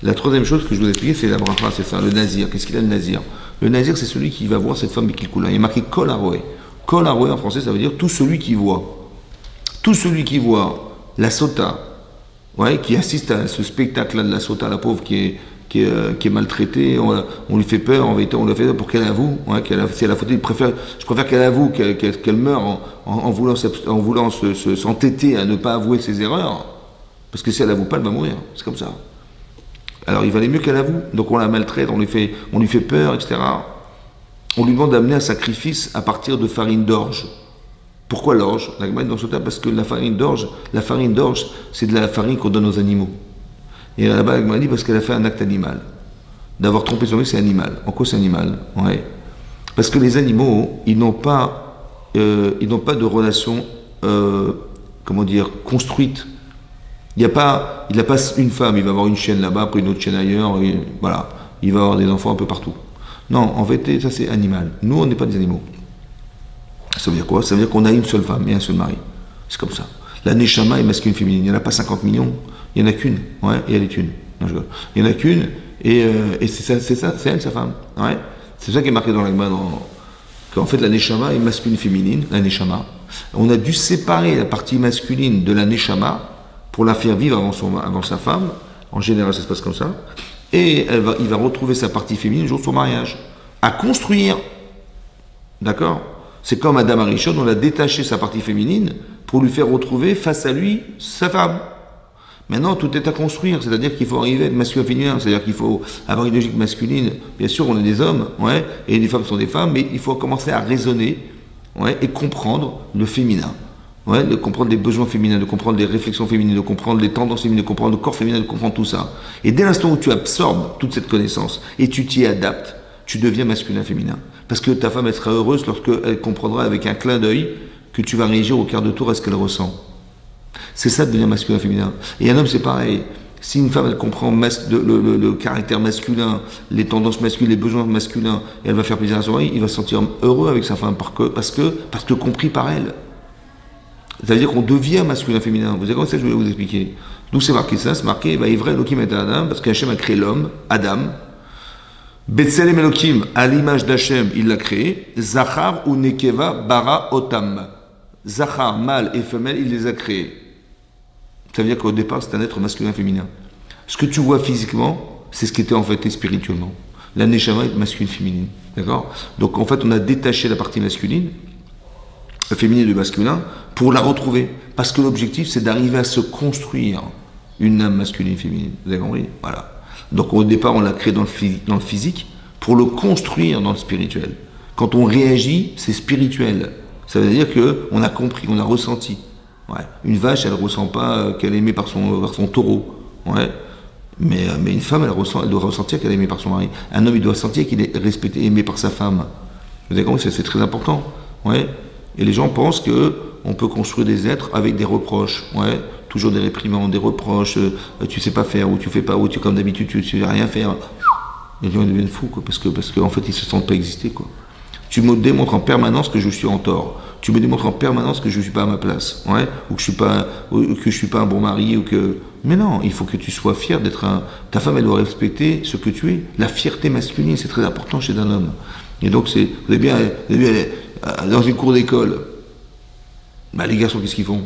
La troisième chose que je vous ai expliqué, c'est la bracha, c'est ça, le nazir. Qu'est-ce qu'il a, le nazir? Le nazir, c'est celui qui va voir cette femme Bikilkula. Il est marqué Kol Haroé. Kol Haroé, en français, ça veut dire tout celui qui voit. Tout celui qui voit la sota, ouais, qui assiste à ce spectacle-là de la sota, la pauvre qui est maltraitée, on lui fait peur, en vérité, on le fait pour qu'elle avoue, ouais, si elle a faute, je préfère qu'elle avoue qu'elle meure en voulant s'entêter à ne pas avouer ses erreurs, parce que si elle n'avoue pas, elle va mourir, c'est comme ça. Alors il valait mieux qu'elle avoue, donc on la maltraite, on lui fait peur, etc. On lui demande d'amener un sacrifice à partir de farine d'orge. Pourquoi l'orge? Parce que la farine d'orge, c'est de la farine qu'on donne aux animaux. Et là-bas, elle m'a dit parce qu'elle a fait un acte animal. D'avoir trompé son mari, c'est animal. En quoi c'est animal? Ouais. Parce que les animaux, ils n'ont pas de relation, construite Il n'a pas une femme, il va avoir une chienne là-bas, après une autre chienne ailleurs, et voilà. Il va avoir des enfants un peu partout. Non, en vérité, ça c'est animal. Nous, on n'est pas des animaux. Ça veut dire quoi? Ça veut dire qu'on a une seule femme et un seul mari. C'est comme ça. La Neshama est masculine féminine. Il n'y en a pas 50 millions. Il n'y en a qu'une. Ouais, et elle est une. Non, je rigole. Il n'y en a qu'une, et c'est ça, c'est elle, sa femme. Ouais. C'est ça qui est marqué dans l'Agma, qu'en fait la Neshama est masculine féminine, la Neshama. On a dû séparer la partie masculine de la Neshama pour la faire vivre avant sa femme. En général, ça se passe comme ça. Et il va retrouver sa partie féminine le jour de son mariage. À construire. D'accord? C'est comme Adam Arishon, on a détaché sa partie féminine pour lui faire retrouver face à lui sa femme. Maintenant, tout est à construire, c'est-à-dire qu'il faut arriver à être masculin-féminin, c'est-à-dire qu'il faut avoir une logique masculine. Bien sûr, on est des hommes, ouais, et les femmes sont des femmes, mais il faut commencer à raisonner, ouais, et comprendre le féminin. Ouais, de comprendre les besoins féminins, de comprendre les réflexions féminines, de comprendre les tendances féminines, de comprendre le corps féminin, de comprendre tout ça. Et dès l'instant où tu absorbes toute cette connaissance et tu t'y adaptes, tu deviens masculin-féminin. Parce que ta femme, elle sera heureuse lorsqu'elle comprendra avec un clin d'œil que tu vas réagir au quart de tour à ce qu'elle ressent. C'est ça de devenir masculin-féminin. Et un homme, c'est pareil. Si une femme, elle comprend le caractère masculin, les tendances masculines, les besoins masculins, et elle va faire plaisir à son mari, il va se sentir heureux avec sa femme parce que compris par elle. C'est-à-dire qu'on devient masculin-féminin. Vous savez comment ça, je voulais vous expliquer. D'où c'est marqué ça? C'est marqué, Ivra Elohim et Adam, parce qu'Hachem a créé l'homme, Adam. Betselem Elohim, à l'image d'Hachem, il l'a créé. Zachar ou Nekeva bara otam. Zachar, mâle et femelle, il les a créés. Ça veut dire qu'au départ, c'est un être masculin-féminin. Ce que tu vois physiquement, c'est ce qui était en fait spirituellement. La Neshama est masculine-féminine. D'accord? Donc en fait, on a détaché la partie masculine, féminine du masculin, pour la retrouver. Parce que l'objectif, c'est d'arriver à se construire une âme masculine-féminine. Vous avez compris? Voilà. Donc au départ, on l'a créé dans le physique pour le construire dans le spirituel. Quand on réagit, c'est spirituel. Ça veut dire qu'on a compris, on a ressenti. Ouais. Une vache, elle ne ressent pas qu'elle est aimée par son taureau. Ouais. Mais une femme, elle doit ressentir qu'elle est aimée par son mari. Un homme, il doit sentir qu'il est respecté, aimé par sa femme. Vous avez compris? C'est très important. Ouais. Et les gens pensent qu'on peut construire des êtres avec des reproches. Ouais. Toujours des réprimandes, des reproches, tu sais pas faire, ou tu fais pas, ou tu comme d'habitude, tu sais rien faire. Les gens deviennent fous, quoi, parce qu'en fait, ils se sentent pas exister, quoi. Tu me démontres en permanence que je suis en tort. Tu me démontres en permanence que je suis pas à ma place, ouais, ou que je suis pas un bon mari, ou que. Mais non, il faut que tu sois fier d'être un. Ta femme, elle doit respecter ce que tu es. La fierté masculine, c'est très important chez un homme. Et donc, vous avez bien, dans une cour d'école, bah, les garçons, qu'est-ce qu'ils font?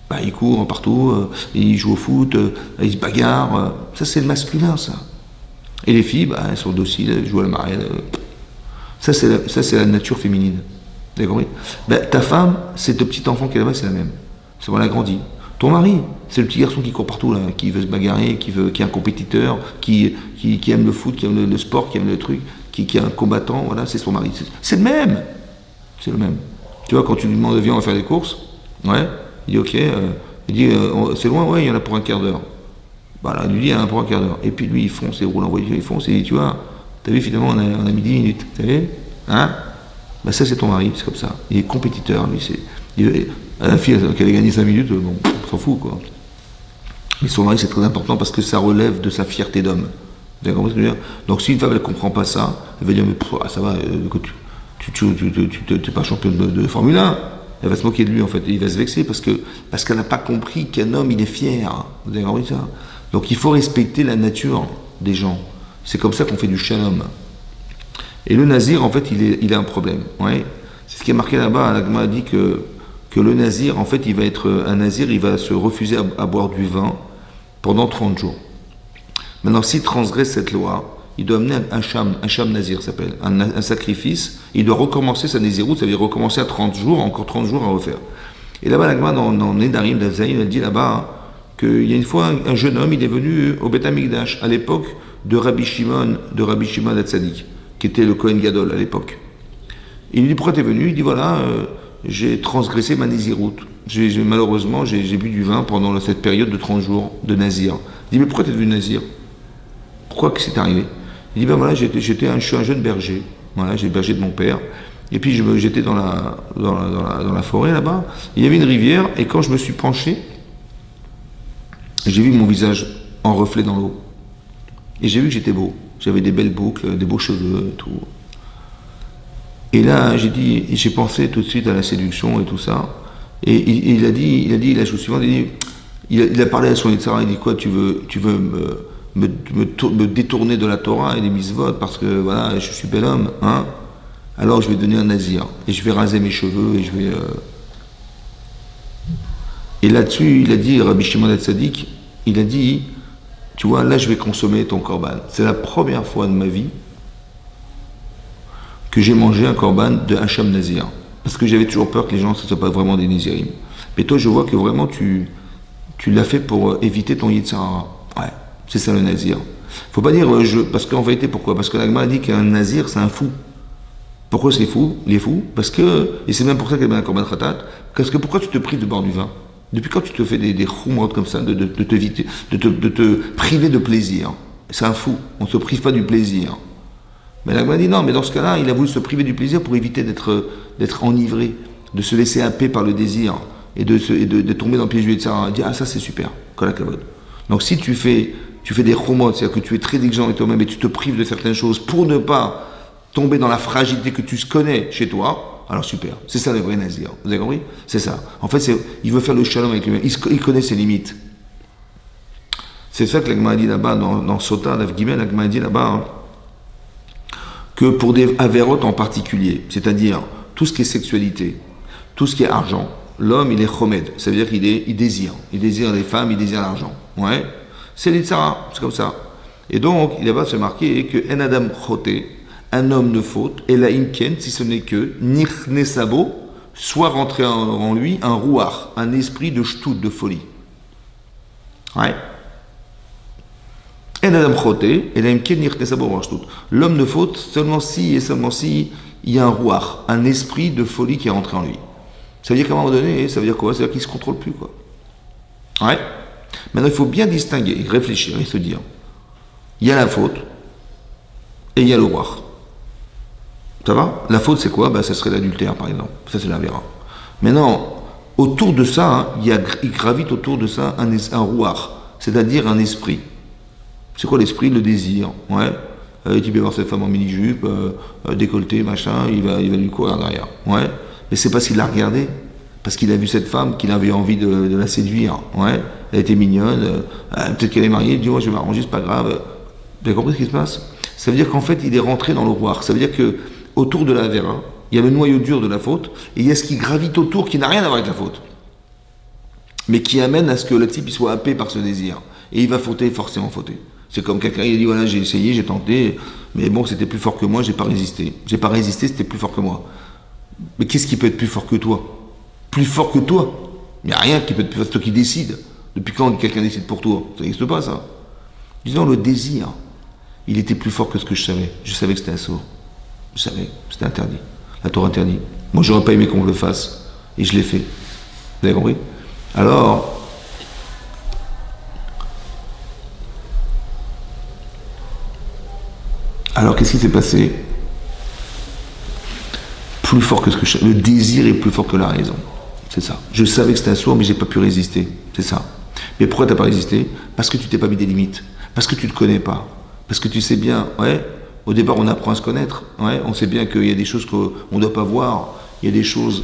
Bah, ils courent partout, ils jouent au foot, ils se bagarrent. Ça, c'est le masculin, ça. Et les filles, bah, elles sont dociles, elles jouent à la marelle. Ça, c'est la nature féminine. Vous avez compris? Bah, ta femme, c'est le petit enfant qui est là-bas, c'est la même. C'est bon, elle a grandi. Ton mari, c'est le petit garçon qui court partout, là, qui veut se bagarrer, qui est un compétiteur, qui aime le foot, qui aime le sport, qui aime le truc, qui est un combattant, voilà, c'est son mari. C'est le même. C'est le même. Tu vois, quand tu lui demandes, viens, on va faire des courses, ouais. Il dit ok, il dit c'est loin, ouais, il y en a pour un quart d'heure. Voilà, il lui dit il y en a pour un quart d'heure. Et puis lui il fonce, il roule en voiture, il fonce, et tu vois, t'as vu finalement on a mis 10 minutes, t'as vu? Hein? Bah ça c'est ton mari, c'est comme ça. Il est compétiteur, lui, la fille qu'elle a gagné 5 minutes, bon, on s'en fout quoi. Mais son mari c'est très important parce que ça relève de sa fierté d'homme. Vous avez compris ce que je veux dire? Donc si une femme elle comprend pas ça, elle va dire mais ça va, tu n'es pas champion de Formule 1. Elle va se moquer de lui en fait, il va se vexer parce qu'elle n'a pas compris qu'un homme il est fier. Vous avez compris ça? Donc il faut respecter la nature des gens. C'est comme ça qu'on fait du shalom. Et le nazir en fait il a un problème. Ouais. C'est ce qui est marqué là-bas. L'Agma a dit que le nazir en fait il va être un nazir, il va se refuser à boire du vin pendant 30 jours. Maintenant s'il transgresse cette loi, il doit amener un sham nazir s'appelle, un sacrifice. Il doit recommencer sa naziroute, ça veut dire recommencer à 30 jours, encore 30 jours à refaire. Et là-bas, l'Agma, dans Nedarim d'Azaïn, elle dit là-bas qu'il y a une fois un jeune homme, il est venu au Beth Amikdash, à l'époque de Rabbi Shimon Hatzadik, qui était le Kohen Gadol à l'époque. Il lui dit pourquoi tu es venu? Il dit voilà, j'ai transgressé ma naziroute. Malheureusement, j'ai bu du vin pendant cette période de 30 jours de nazir. Il dit mais pourquoi tu es devenu nazir? Pourquoi que c'est arrivé? Il dit ben voilà, je suis un jeune berger. Voilà, j'ai le berger de mon père. Et puis j'étais dans la forêt là-bas. Il y avait une rivière et quand je me suis penché, J'ai vu mon visage en reflet dans l'eau. Et j'ai vu que j'étais beau. J'avais des belles boucles, des beaux cheveux, tout. Et là, j'ai pensé tout de suite à la séduction et tout ça. Et il a dit la chose suivante, il a parlé à son Yitzhara, il dit quoi, tu veux me détourner de la Torah et des mitzvot parce que voilà, je suis bel homme, hein? Alors je vais donner un nazir et je vais raser mes cheveux et je vais. Et là-dessus, il a dit, Rabbi Shimon HaTzadik, il a dit, tu vois, là je vais consommer ton korban. C'est la première fois de ma vie que j'ai mangé un korban de Hacham Nazir. Parce que j'avais toujours peur que les gens ne soient pas vraiment des Nazirim. Mais toi, je vois que vraiment tu l'as fait pour éviter ton Yitzhara. Ouais, c'est ça le Nazir. Faut pas dire parce qu'en vérité, pourquoi? Parce que l'Agma a dit qu'un Nazir, c'est un fou. Pourquoi c'est fou? Il est fou parce que, et c'est même pour ça qu'il y a un korban khatat, parce que pourquoi tu te prives de boire du vin? Depuis quand tu te fais des khumrot comme ça, de te priver de plaisir? C'est un fou, on ne se prive pas du plaisir. Mais l'Agma dit non, mais dans ce cas-là, il a voulu se priver du plaisir pour éviter d'être enivré, de se laisser happer par le désir et de tomber dans le piège du Yitzhara. Il dit, ah ça c'est super, kol hakavod. Donc si tu fais des khumrot, c'est-à-dire que tu es très exigeant avec toi-même et tu te prives de certaines choses pour ne pas tomber dans la fragilité que tu connais chez toi, alors super. C'est ça le vrai nazir. Vous avez compris? C'est ça. En fait, il veut faire le shalom avec lui-même. Il connaît ses limites. C'est ça que l'Agma a dit là-bas, dans Sota, l'Agma a dit là-bas, hein, que pour des avérotes en particulier, c'est-à-dire tout ce qui est sexualité, tout ce qui est argent, l'homme, il est chomed. Ça veut dire qu'il désire. Il désire les femmes, il désire l'argent. Ouais. C'est l'Itzara, c'est comme ça. Et donc, il va se marquer que En Adam Choté, un homme ne faute, et la imken, si ce n'est que Nichnesabo, soit rentré en lui un rouar, un esprit de shtout, de folie. Ouais. En Adam Choté, et la imken Nichnesabo rouar shtout. L'homme ne faute seulement si et seulement si il y a un rouar, un esprit de folie qui est rentré en lui. Ça veut dire qu'à un moment donné, ça veut dire quoi? Ça veut dire qu'il ne se contrôle plus, quoi. Ouais. Maintenant, il faut bien distinguer, réfléchir et se dire, il y a la faute et il y a le rouar. Ça va? La faute, c'est quoi? Ça serait l'adultère, par exemple. Ça, c'est la vera. Maintenant, autour de ça, hein, il gravite autour de ça un rouar, c'est-à-dire un esprit. C'est quoi l'esprit? Le désir. Ouais. Tu peux voir cette femme en mini-jupe, décolletée, machin, il va lui courir derrière. Ouais. Mais c'est parce qu'il l'a regardée, parce qu'il a vu cette femme, qu'il avait envie de la séduire. Ouais. Elle était mignonne, peut-être qu'elle est mariée, il dit, ouais, je vais m'arranger, c'est pas grave. Vous avez compris ce qui se passe? Ça veut dire qu'en fait, il est rentré dans le rouar. Ça veut dire que autour de la vera, il y a le noyau dur de la faute, et il y a ce qui gravite autour qui n'a rien à voir avec la faute, mais qui amène à ce que le type il soit happé par ce désir. Et il va fauter, forcément fauter. C'est comme quelqu'un, il dit, voilà, j'ai essayé, j'ai tenté, mais bon, c'était plus fort que moi, j'ai pas résisté. J'ai pas résisté, c'était plus fort que moi. Mais qu'est-ce qui peut être plus fort que toi? Plus fort que toi? Il n'y a rien qui peut être plus fort, c'est toi qui décide. Depuis quand quelqu'un décide pour toi? Ça n'existe pas, ça. Disons, le désir, il était plus fort que ce que je savais. Je savais que c'était un saut. Je savais, c'était interdit. La Torah interdit. Moi, j'aurais pas aimé qu'on le fasse. Et je l'ai fait. Vous avez compris? Alors, qu'est-ce qui s'est passé? Plus fort que ce que je savais. Le désir est plus fort que la raison. C'est ça. Je savais que c'était un sourd, mais j'ai pas pu résister. C'est ça. Mais pourquoi t'as pas résisté? Parce que tu t'es pas mis des limites. Parce que tu te connais pas. Parce que tu sais bien, ouais, au départ on apprend à se connaître, ouais, on sait bien qu'il y a des choses qu'on ne doit pas voir, il y a des choses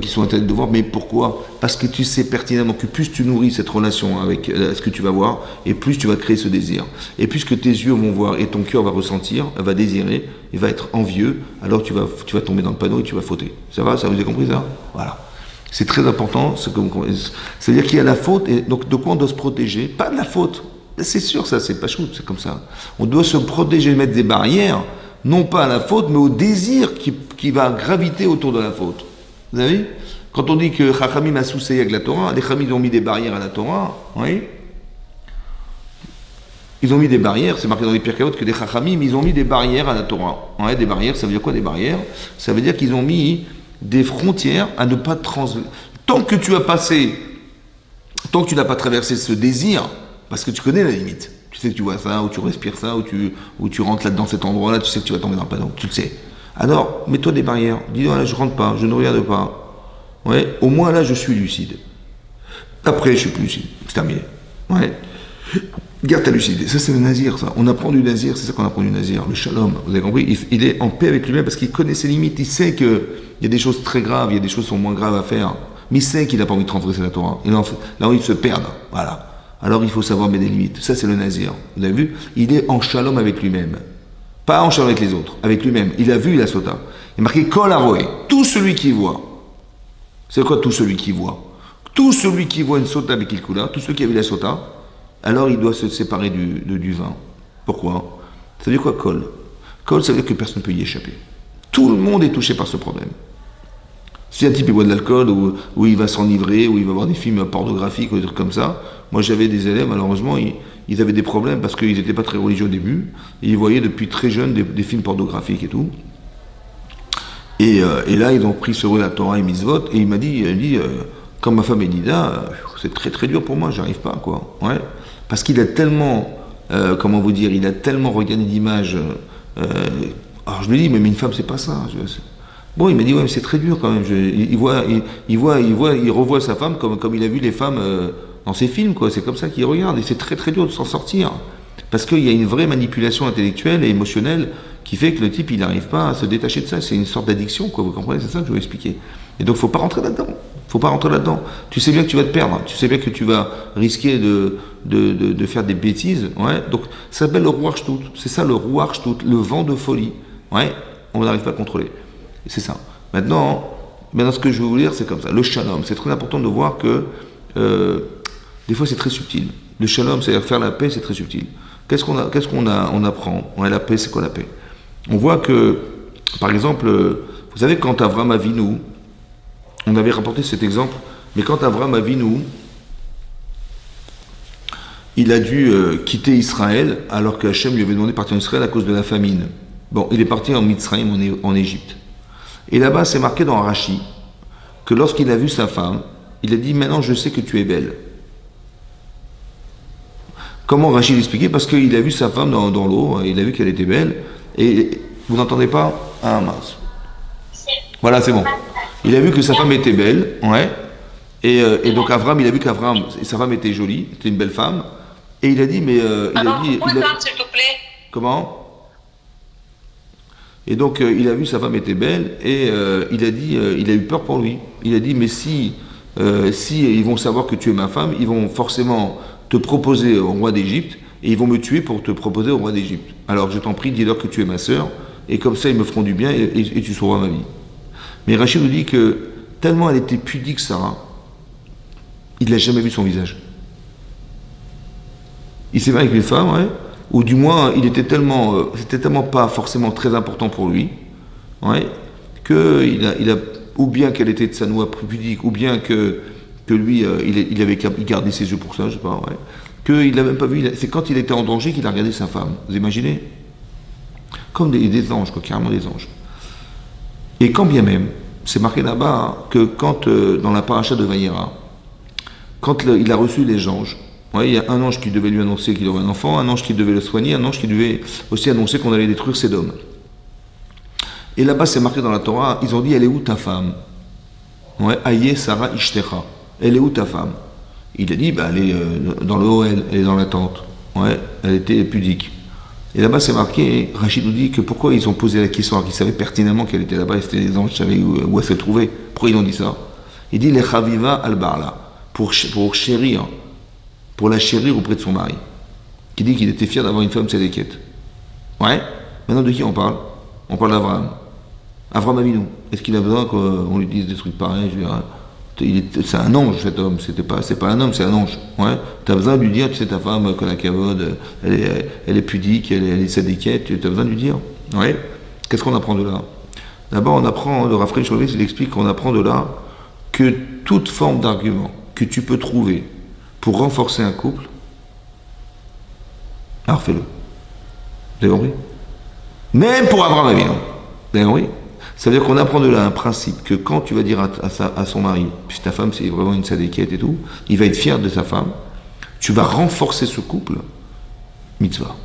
qui sont interdites de voir, mais pourquoi? Parce que tu sais pertinemment que plus tu nourris cette relation avec ce que tu vas voir, et plus tu vas créer ce désir. Et plus que tes yeux vont voir et ton cœur va ressentir, va désirer, et va être envieux, alors tu vas tomber dans le panneau et tu vas fauter. Ça va? Ça vous avez compris ça? Voilà. C'est très important, c'est-à-dire qu'il y a la faute, et donc de quoi on doit se protéger? Pas de la faute. C'est sûr, ça, c'est pas chou, c'est comme ça. On doit se protéger, mettre des barrières, non pas à la faute, mais au désir qui va graviter autour de la faute. Vous avez vu? Quand on dit que Chachamim a soussé avec la Torah, les Chachamim ont mis des barrières à la Torah, oui. Ils ont mis des barrières, c'est marqué dans les Pirkei que des Chachamim, ils ont mis des barrières à la Torah. Ouais, des barrières, ça veut dire quoi des barrières? Ça veut dire qu'ils ont mis des frontières à ne pas transgresser. Tant que tu n'as pas traversé ce désir, parce que tu connais la limite. Tu sais que tu vois ça, ou tu respires ça, ou tu rentres là-dedans, cet endroit-là, tu sais que tu vas tomber dans le panneau. Tu le sais. Alors, mets-toi des barrières. Dis, là, je rentre pas, je ne regarde pas. Ouais, au moins là, je suis lucide. Après, je suis plus lucide. C'est terminé. Ouais. Garde ta lucidité. Ça, c'est le nazir, ça. On apprend du nazir, c'est ça qu'on apprend du nazir. Le shalom, vous avez compris? Il est en paix avec lui-même parce qu'il connaît ses limites. Il sait qu'il y a des choses très graves, il y a des choses qui sont moins graves à faire. Mais il sait qu'il n'a pas envie de transgresser la Torah. Il a envie de se perdre. Voilà. Alors il faut savoir mettre des limites. Ça, c'est le nazir. Vous avez vu? Il est en shalom avec lui-même. Pas en shalom avec les autres, avec lui-même. Il a vu la sota. Il est marqué Kol Haroé. Tout celui qui voit. C'est quoi tout celui qui voit? Tout celui qui voit une sota avec Ilkula, tout celui qui a vu la sota, alors il doit se séparer du vin. Pourquoi? Ça veut dire quoi, Kol? Kol, ça veut dire que personne ne peut y échapper. Tout le monde est touché par ce problème. Si un type il boit de l'alcool, ou il va s'enivrer, ou il va voir des films pornographiques, ou des trucs comme ça, moi j'avais des élèves, malheureusement, ils avaient des problèmes parce qu'ils n'étaient pas très religieux au début, et ils voyaient depuis très jeunes des films pornographiques et tout. Et là, ils ont pris sur eux la Torah et Mitzvot, et il m'a dit, quand ma femme est Nida, c'est très très dur pour moi, j'arrive pas, quoi. Ouais. Parce qu'il a tellement, comment vous dire, il a tellement regardé d'images. Alors je lui dis, mais une femme, c'est pas ça. Bon, il m'a dit, ouais, mais c'est très dur quand même. Il revoit sa femme comme il a vu les femmes dans ses films, quoi. C'est comme ça qu'il regarde, et c'est très très dur de s'en sortir. Parce qu'il y a une vraie manipulation intellectuelle et émotionnelle qui fait que le type, il n'arrive pas à se détacher de ça. C'est une sorte d'addiction, quoi. Vous comprenez? C'est ça que je veux expliquer. Et donc, faut pas rentrer là-dedans. Faut pas rentrer là-dedans. Tu sais bien que tu vas te perdre. Tu sais bien que tu vas risquer de faire des bêtises. Ouais. Donc, ça s'appelle le Ruach Shtout. C'est ça, le Ruach Shtout, le vent de folie. Ouais. On n'arrive pas à contrôler. C'est ça. Maintenant, ce que je veux vous dire, c'est comme ça. Le shalom, c'est très important de voir que des fois, c'est très subtil. Le shalom, c'est-à-dire faire la paix, c'est très subtil. On apprend? Ouais, la paix, c'est quoi la paix? On voit que, par exemple, vous savez, quand Avram Avinu, on avait rapporté cet exemple, mais quand Avram Avinu, il a dû quitter Israël, alors que Hachem lui avait demandé de partir en Israël à cause de la famine. Bon, il est parti en Mitzrayim, en Égypte. Et là-bas, c'est marqué dans Rashi, que lorsqu'il a vu sa femme, il a dit, maintenant je sais que tu es belle. Comment Rachid l'expliquait? Parce qu'il a vu sa femme dans l'eau, il a vu qu'elle était belle, et vous n'entendez pas? Ah mince. Voilà, c'est bon. Il a vu que sa femme était belle, ouais, et donc Avram, il a vu qu'Avram, sa femme était jolie, c'était une belle femme, et il a dit, mais... s'il te plaît. Comment? Et donc il a vu sa femme était belle, et il a dit, il a eu peur pour lui. Il a dit, mais si ils vont savoir que tu es ma femme, ils vont forcément te proposer au roi d'Égypte, et ils vont me tuer pour te proposer au roi d'Égypte. Alors je t'en prie, dis-leur que tu es ma sœur, et comme ça ils me feront du bien, et tu sauveras ma vie. Mais Rachid nous dit que tellement elle était pudique, Sarah, il n'a jamais vu son visage. Il s'est marié avec une femme, ouais, ou du moins c'était tellement pas forcément très important pour lui, ouais, qu'il a ou bien qu'elle était de sa noix plus pudique, ou bien que lui, il gardait ses yeux pour ça, je sais pas, ouais. Qu'il n'a même pas vu, c'est quand il était en danger qu'il a regardé sa femme. Vous imaginez? Comme des anges, quoi, carrément des anges. Et quand bien même, c'est marqué là-bas que quand, dans la paracha de Vayera, quand il a reçu les anges, ouais, il y a un ange qui devait lui annoncer qu'il aurait un enfant, un ange qui devait le soigner, un ange qui devait aussi annoncer qu'on allait détruire Sédom. Et là-bas, c'est marqué dans la Torah, ils ont dit, elle est où ta femme? Ouais, Aïe Sarah Ishtecha. Elle est où ta femme? Il a dit, bah, elle est dans le Ohel, elle est dans la tente. Ouais, elle était pudique. Et là-bas, c'est marqué, Rachid nous dit que pourquoi ils ont posé la question, alors qu'ils savaient pertinemment qu'elle était là-bas, et c'était les anges qui savaient où elle se trouvait. Pourquoi ils ont dit ça? Il dit, les Chaviva al-Barla, pour chérir, pour la chérir auprès de son mari, qui dit qu'il était fier d'avoir une femme sédéquette. Ouais, maintenant de qui on parle? On parle d'Abraham. Avram Avinu. Est-ce qu'il a besoin qu'on lui dise des trucs pareils? Je veux dire, c'est un ange, cet homme. C'est pas un homme, c'est un ange. Ouais. Tu as besoin de lui dire, tu sais, ta femme, quand la cavode, elle est pudique, elle est sadiquette, tu as besoin de lui dire. Ouais. Qu'est-ce qu'on apprend de là? D'abord, on apprend, le Raphaël Chauvet, il explique qu'on apprend de là que toute forme d'argument que tu peux trouver pour renforcer un couple, alors fais-le. Vous avez compris? Même pour Abraham Avinu. Vous avez compris? Ça veut dire qu'on apprend de là un principe que quand tu vas dire à son mari, puisque ta femme c'est vraiment une sadéquette et tout, il va être fier de sa femme, tu vas renforcer ce couple, mitzvah.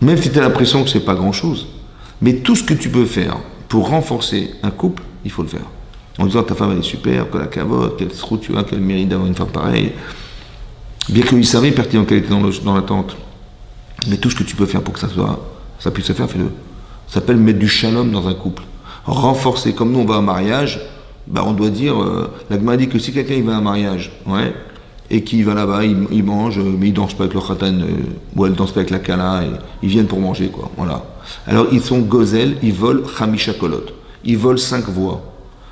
Même si tu as l'impression que c'est pas grand-chose, mais tout ce que tu peux faire pour renforcer un couple, il faut le faire. En disant ta femme elle est super, qu'elle a cavote, qu'elle se roule, tu vois, qu'elle mérite d'avoir une femme pareille. Bien qu'il savait pertinemment qu'elle était dans la tente. Mais tout ce que tu peux faire pour que ça puisse se faire, fais-le. Ça s'appelle mettre du shalom dans un couple. Renforcer, comme nous on va à un mariage, bah on doit dire, la Gemara dit que si quelqu'un il va à un mariage, ouais, et qu'il va là-bas, il mange, mais il danse pas avec le khatan, ou elle danse pas avec la kala, et ils viennent pour manger, quoi, voilà. Alors ils sont gozel, ils volent chamisha kolot, ils volent 5 voix.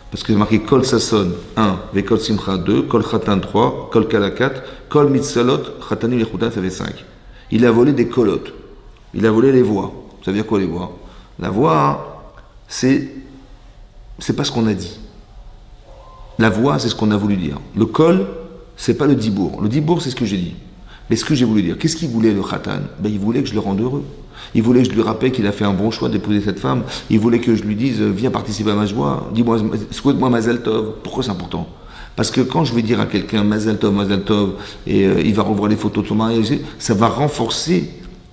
Parce que c'est marqué kol sasson 1, ve kol simcha 2, kol khatan 3, kol kala 4, kol mitzalot, khatanim lechutan, ça fait 5. Il a volé des kolot, il a volé les voix. Ça veut dire quoi les voix? La voix, c'est pas ce qu'on a dit. La voix, c'est ce qu'on a voulu dire. Le kol, c'est pas le dibour. Le dibour, c'est ce que j'ai dit. Mais ce que j'ai voulu dire, qu'est-ce qu'il voulait le khatan? Ben, il voulait que je le rende heureux. Il voulait que je lui rappelle qu'il a fait un bon choix d'épouser cette femme. Il voulait que je lui dise, viens participer à ma joie. Dis-moi, souhaite-moi Mazal Tov. Pourquoi c'est important? Parce que quand je vais dire à quelqu'un Mazal Tov, et il va revoir les photos de son mariage, ça va renforcer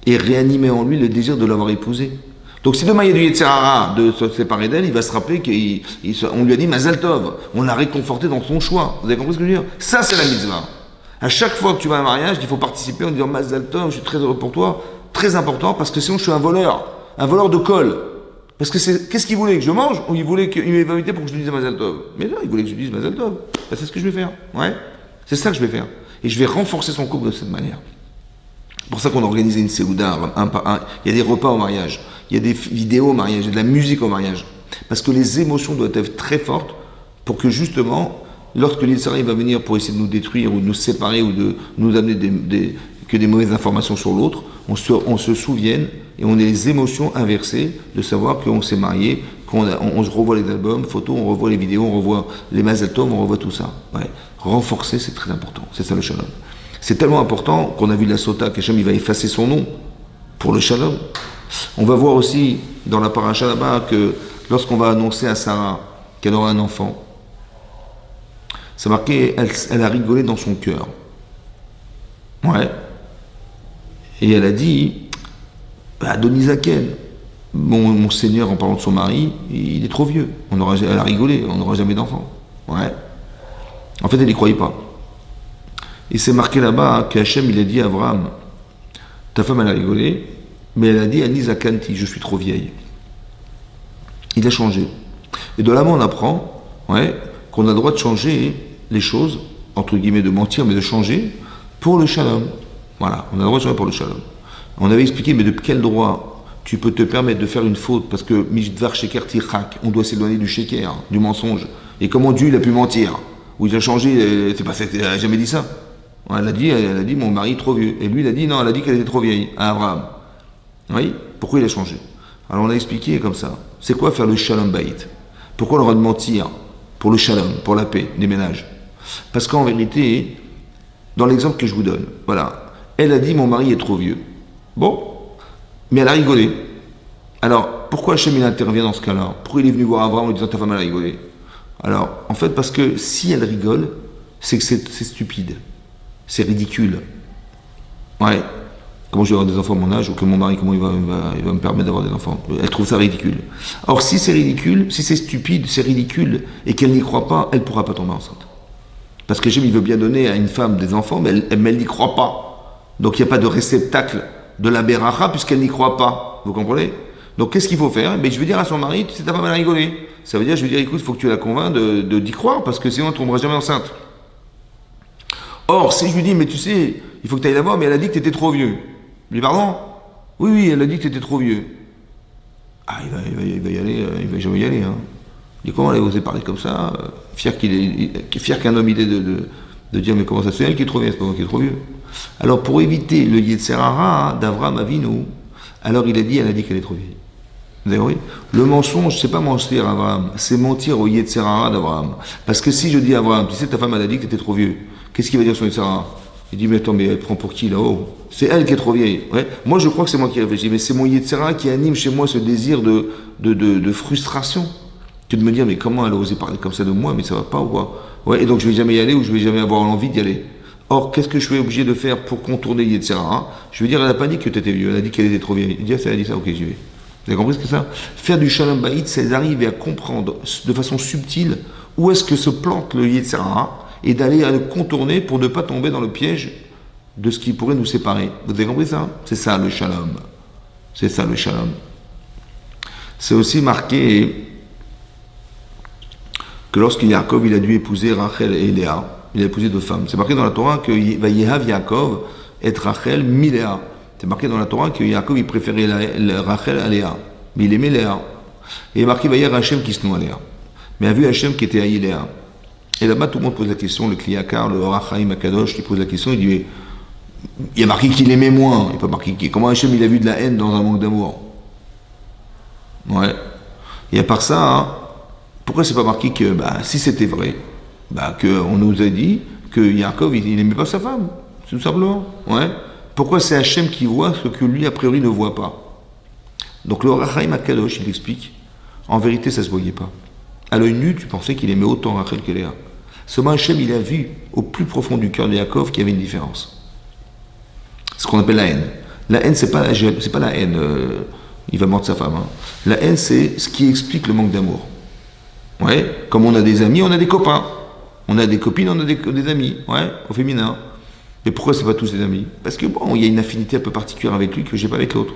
et réanimer en lui le désir de l'avoir épousée. Donc si demain il y a du Yetzer Hara de se séparer d'elle, il va se rappeler qu'on lui a dit Mazal Tov. On l'a réconforté dans son choix. Vous avez compris ce que je veux dire? Ça, c'est la mitzvah. À chaque fois que tu vas à un mariage, il faut participer en disant Mazal Tov, je suis très heureux pour toi. Très important, parce que sinon je suis un voleur de colle. Parce que qu'est-ce qu'il voulait que je mange, ou il voulait qu'il m'ait invité pour que je lui dise Mazal Tov? Mais non, il voulait que je lui dise Mazal Tov. Ben, c'est ce que je vais faire. Ouais. C'est ça que je vais faire. Et je vais renforcer son couple de cette manière. C'est pour ça qu'on a organisé une séouda, il y a des repas au mariage, il y a des vidéos au mariage, il y a de la musique au mariage. Parce que les émotions doivent être très fortes pour que justement, lorsque l'Israël va venir pour essayer de nous détruire ou de nous séparer ou de nous amener des mauvaises informations sur l'autre, on se souvienne et on ait les émotions inversées de savoir qu'on s'est marié, on se revoit les albums, photos, on revoit les vidéos, on revoit les Mazal Tov, on revoit tout ça. Ouais. Renforcer, c'est très important. C'est ça le shalom. C'est tellement important qu'on a vu la sota qu'Hachem il va effacer son nom pour le shalom. On va voir aussi dans la paracha là-bas que lorsqu'on va annoncer à Sarah qu'elle aura un enfant, c'est marqué, elle a rigolé dans son cœur. Ouais. Et elle a dit, Adonizaken, mon Seigneur, en parlant de son mari, il est trop vieux. Elle a rigolé, on n'aura jamais d'enfant. Ouais. En fait, elle n'y croyait pas. Et c'est marqué là-bas qu'Hachem, il a dit à Abraham, ta femme, elle a rigolé, mais elle a dit, Anizakanti, je suis trop vieille. Il a changé. Et de là-bas, on apprend qu'on a le droit de changer les choses, entre guillemets, de mentir, mais de changer pour le shalom. Voilà, on a le droit de changer pour le shalom. On avait expliqué, mais de quel droit tu peux te permettre de faire une faute, parce que Mishdvar Sheker Tichak, on doit s'éloigner du Sheker, du mensonge. Et comment Dieu, il a pu mentir? Ou il a changé, elle n'a jamais dit ça. Elle a dit, mon mari est trop vieux. Et lui, il a dit, non, elle a dit qu'elle était trop vieille, à Abraham. Oui, pourquoi il a changé? Alors on a expliqué comme ça. C'est quoi faire le shalom bayit? Pourquoi on a le droit de mentir? Pour le shalom, pour la paix des ménages. Parce qu'en vérité, dans l'exemple que je vous donne, voilà, elle a dit, mon mari est trop vieux. Bon, mais elle a rigolé. Alors, pourquoi Hachem il intervient dans ce cas-là? Pourquoi il est venu voir Abraham en disant, ta femme elle a rigolé? Alors, en fait, parce que si elle rigole, c'est que c'est stupide. C'est ridicule. Ouais. Comment je vais avoir des enfants à mon âge, ou que mon mari, comment il va me permettre d'avoir des enfants? Elle trouve ça ridicule. Or, si c'est ridicule, si c'est stupide, c'est ridicule, et qu'elle n'y croit pas, elle ne pourra pas tomber enceinte. Parce que Hachem, il veut bien donner à une femme des enfants, mais elle n'y croit pas. Donc, il n'y a pas de réceptacle de la beracha, puisqu'elle n'y croit pas. Vous comprenez? Donc, qu'est-ce qu'il faut faire? Je vais dire à son mari, tu sais, ta femme, elle a rigolé. Ça veut dire, je vais dire, écoute, il faut que tu la convainques d'y croire, parce que sinon, elle ne tombera jamais enceinte. Or, si je lui dis, mais tu sais, il faut que tu ailles la voir, mais elle a dit que tu étais trop vieux. Je lui dis, pardon? Oui, elle a dit que tu étais trop vieux. Ah, il va y aller, il va jamais y aller. Hein. Il dit, comment elle a osé parler comme ça? Fier qu'un homme, il est de dire, mais comment ça se fait? Elle qui est trop vieille, c'est pas moi qui est trop vieux. Alors, pour éviter le Yetzer Hara d'Avraham Avinu, alors elle a dit qu'elle est trop vieille. Vous avez compris? Le mensonge, c'est pas mentir à Abraham, c'est mentir au Yetzer Hara d'Abraham. Parce que si je dis à Abraham, tu sais, ta femme, elle a dit que tu étais trop vieux, qu'est-ce qu'il va dire sur Yetzer Hara? Il dit, mais attends, mais elle prend pour qui là-haut? C'est elle qui est trop vieille. Ouais. Moi, je crois que c'est moi qui réfléchis, mais c'est mon Yetzer Hara qui anime chez moi ce désir de frustration. Que de me dire, mais comment elle a osé parler comme ça de moi, mais ça va pas ou quoi? Ouais, et donc je vais jamais y aller ou je vais jamais avoir l'envie d'y aller. Or, qu'est-ce que je suis obligé de faire pour contourner Yetzer Hara? Je veux dire, elle n'a pas dit que tu étais vieux, elle a dit qu'elle était trop vieille. Il dit, elle a dit ça, ok, j'y vais. Vous avez compris ce que c'est ça? Faire du Shalom Bayit, c'est d'arriver à comprendre de façon subtile où est-ce que se plante le Yetzer Hara et d'aller à le contourner pour ne pas tomber dans le piège de ce qui pourrait nous séparer. Vous avez compris ça? C'est ça le shalom. C'est ça le shalom. C'est aussi marqué que lorsque Yaakov il a dû épouser Rachel et Léa, il a épousé deux femmes. C'est marqué dans la Torah que Vayehav Yaakov et Rachel mi Léa. C'est marqué dans la Torah que Yaakov il préférait Rachel à Léa, mais il aimait Léa. Et il est marqué Vayer Hachem qui se noue à Léa. Mais il a vu Hachem qui était à Léa. Et là-bas tout le monde pose la question, le Kliyakar, le Rachaim Akadosh qui pose la question, il dit mais, il y a marqué qu'il aimait moins, il n'y a pas marqué qui. Comment Hachem il a vu de la haine dans un manque d'amour? Ouais. Et à part ça, hein, pourquoi c'est pas marqué que si c'était vrai, qu'on nous a dit que Yaakov il n'aimait pas sa femme, tout simplement. Ouais. Pourquoi c'est Hachem qui voit ce que lui a priori ne voit pas? Donc le Rachaim Akadosh il explique, en vérité ça se voyait pas. À l'œil nu tu pensais qu'il aimait autant Rachel que Léa. Seulement Hachem il a vu au plus profond du cœur de Yaakov qu'il y avait une différence. Ce qu'on appelle la haine. La haine c'est pas la haine. Il va mordre sa femme. Hein. La haine c'est ce qui explique le manque d'amour. Ouais, comme on a des amis, on a des copains. On a des copines, on a des amis, ouais, au féminin. Mais pourquoi c'est pas tous des amis? Parce que bon, il y a une affinité un peu particulière avec lui que j'ai pas avec l'autre.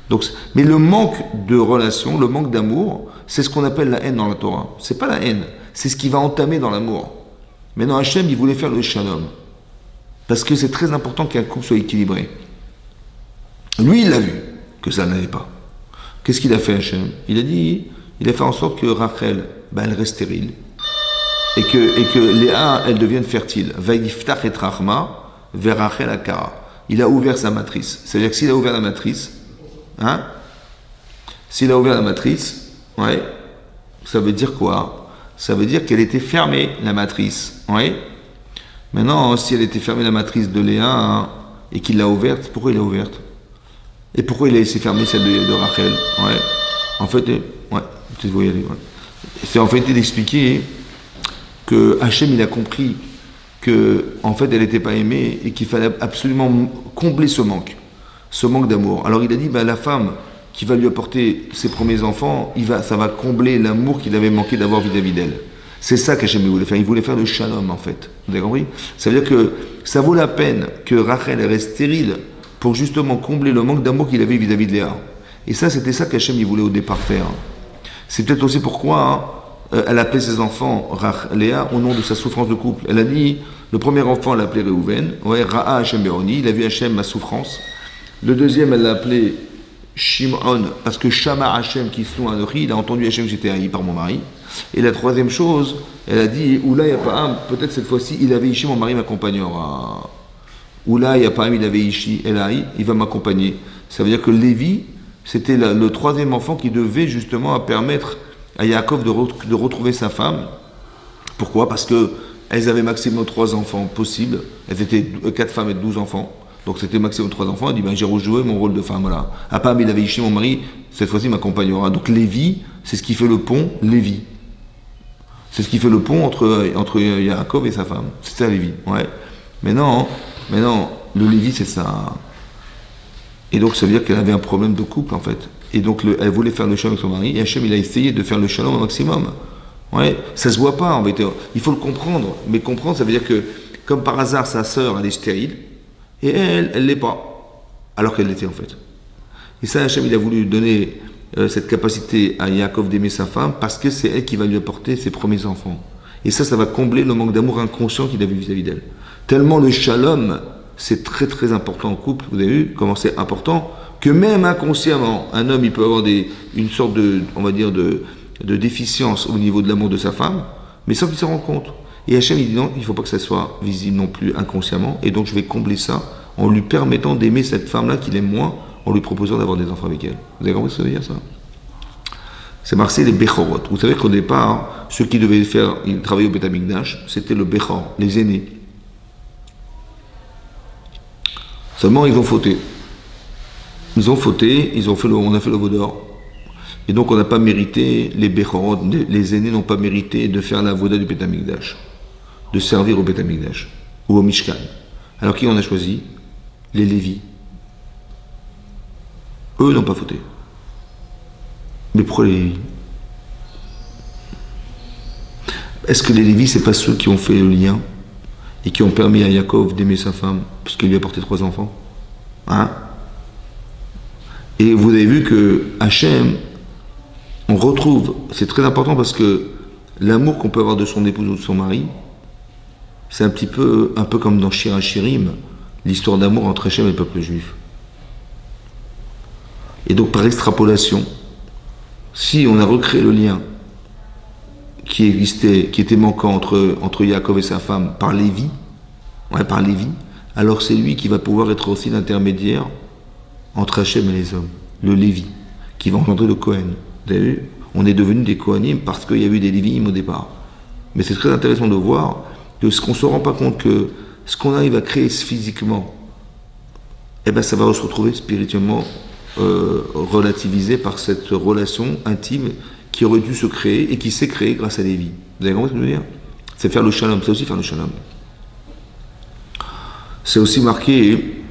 Donc, mais le manque de relation, le manque d'amour, c'est ce qu'on appelle la haine dans la Torah. C'est pas la haine, c'est ce qui va entamer dans l'amour. Maintenant, Hachem, il voulait faire le shalom. Parce que c'est très important qu'un couple soit équilibré. Lui, il l'a vu, que ça n'allait pas. Qu'est-ce qu'il a fait, Hachem? Il a fait en sorte que Rachel, elle reste stérile. Et que Léa, elle devienne fertile. Vaïftach et Rachma, vers Rachel Akara. Il a ouvert sa matrice. C'est-à-dire que s'il a ouvert la matrice, s'il a ouvert la matrice, ouais, ça veut dire quoi? Ça veut dire qu'elle était fermée, la matrice. Ouais. Maintenant, si elle était fermée, la matrice de Léa, et qu'il l'a ouverte, pourquoi il l'a ouverte? Et pourquoi il a laissé fermer celle de Rachel? Ouais. En fait, ouais, peut-être vous y aller. Ouais. C'est en fait d'expliquer que Hachem il a compris que en fait elle n'était pas aimée et qu'il fallait absolument combler ce manque d'amour. Alors il a dit la femme qui va lui apporter ses premiers enfants, ça va combler l'amour qu'il avait manqué d'avoir vis-à-vis d'elle. C'est ça qu'Hachem voulait faire. Il voulait faire le shalom en fait. Vous avez compris? Ça veut dire que ça vaut la peine que Rachel reste stérile pour justement combler le manque d'amour qu'il avait vis-à-vis de Léa. Et ça, c'était ça qu'Hachem voulait au départ faire. C'est peut-être aussi pourquoi elle appelait ses enfants Léa au nom de sa souffrance de couple. Elle a dit, le premier enfant, elle l'appelait Réhouven, ouais, Ra'a Hachem Beroni, il a vu Hachem ma souffrance. Le deuxième, elle l'a appelé Shimon, parce que Shama Hachem qui se noue à Nochi, il a entendu Hachem que j'étais haï par mon mari. Et la troisième chose, elle a dit, Oula Yapa'am, peut-être cette fois-ci, il avait Ishi, mon mari m'accompagnera. Oula Yapa'am, il avait Ishi, Elaï, il va m'accompagner. Ça veut dire que Lévi, c'était le troisième enfant qui devait justement permettre à Yaakov de retrouver sa femme. Pourquoi? Parce qu'elles avaient maximum 3 enfants possibles. Elles étaient 4 femmes et 12 enfants. Donc c'était maximum 3 enfants. Elle dit, j'ai rejoué mon rôle de femme. Voilà. Apam, il avait Ishi, mon mari, cette fois-ci m'accompagnera. Donc Lévi, c'est ce qui fait le pont, Lévi. C'est ce qui fait le pont entre Yaakov et sa femme. C'est ça Lévi. Ouais. Mais non, le Lévi, c'est ça. Et donc ça veut dire qu'elle avait un problème de couple en fait. Et donc elle voulait faire le shalom avec son mari, et Hachem il a essayé de faire le shalom au maximum. Ouais, ça se voit pas en fait. Il faut le comprendre. Mais comprendre, ça veut dire que, comme par hasard, sa sœur elle est stérile, et elle l'est pas. Alors qu'elle l'était en fait. Et ça, Hachem il a voulu donner cette capacité à Yaakov d'aimer sa femme, parce que c'est elle qui va lui apporter ses premiers enfants. Et ça va combler le manque d'amour inconscient qu'il avait vis-à-vis d'elle. Tellement le shalom, c'est très très important en couple, vous avez vu comment c'est important, que même inconsciemment, un homme il peut avoir une sorte de, on va dire, de déficience au niveau de l'amour de sa femme, mais sans qu'il s'en rende compte. Et Hachem il dit non, il ne faut pas que ça soit visible non plus inconsciemment, et donc je vais combler ça en lui permettant d'aimer cette femme-là qu'il aime moins, en lui proposant d'avoir des enfants avec elle. Vous avez compris ce que ça veut dire ça? C'est marqué les Bechorot. Vous savez qu'au départ, ceux qui devaient travailler au Beth Amikdash, c'était le Bechor, les aînés. Seulement, ils ont fauté. On a fait le veau d'or. Et donc, on n'a pas mérité, les Bechorot, les aînés n'ont pas mérité de faire la voda du Beth Amikdash, de servir au Beth Amikdash, ou au Mishkan. Alors, qui on a choisi? Les Lévis. Eux n'ont pas fauté. Mais pourquoi les Lévis? Est-ce que les Lévis, c'est pas ceux qui ont fait le lien et qui ont permis à Yaakov d'aimer sa femme, puisqu'il lui a porté 3 enfants. Hein? Et vous avez vu que Hachem, on retrouve, c'est très important parce que l'amour qu'on peut avoir de son épouse ou de son mari, c'est un peu comme dans Shir HaShirim, l'histoire d'amour entre Hachem et le peuple juif. Et donc par extrapolation, si on a recréé le lien qui existait, qui était manquant entre Yaakov et sa femme par Lévi, alors c'est lui qui va pouvoir être aussi l'intermédiaire entre Hachem et les hommes, le Lévi, qui va engendrer le Kohen. Vous avez vu? On est devenu des Kohanim parce qu'il y a eu des Léviim au départ. Mais c'est très intéressant de voir que ce qu'on ne se rend pas compte que ce qu'on arrive à créer physiquement, eh ben ça va se retrouver spirituellement relativisé par cette relation intime qui aurait dû se créer et qui s'est créée grâce à Lévi. Vous avez compris ce que je veux dire? C'est faire le shalom, c'est aussi faire le shalom. C'est aussi marqué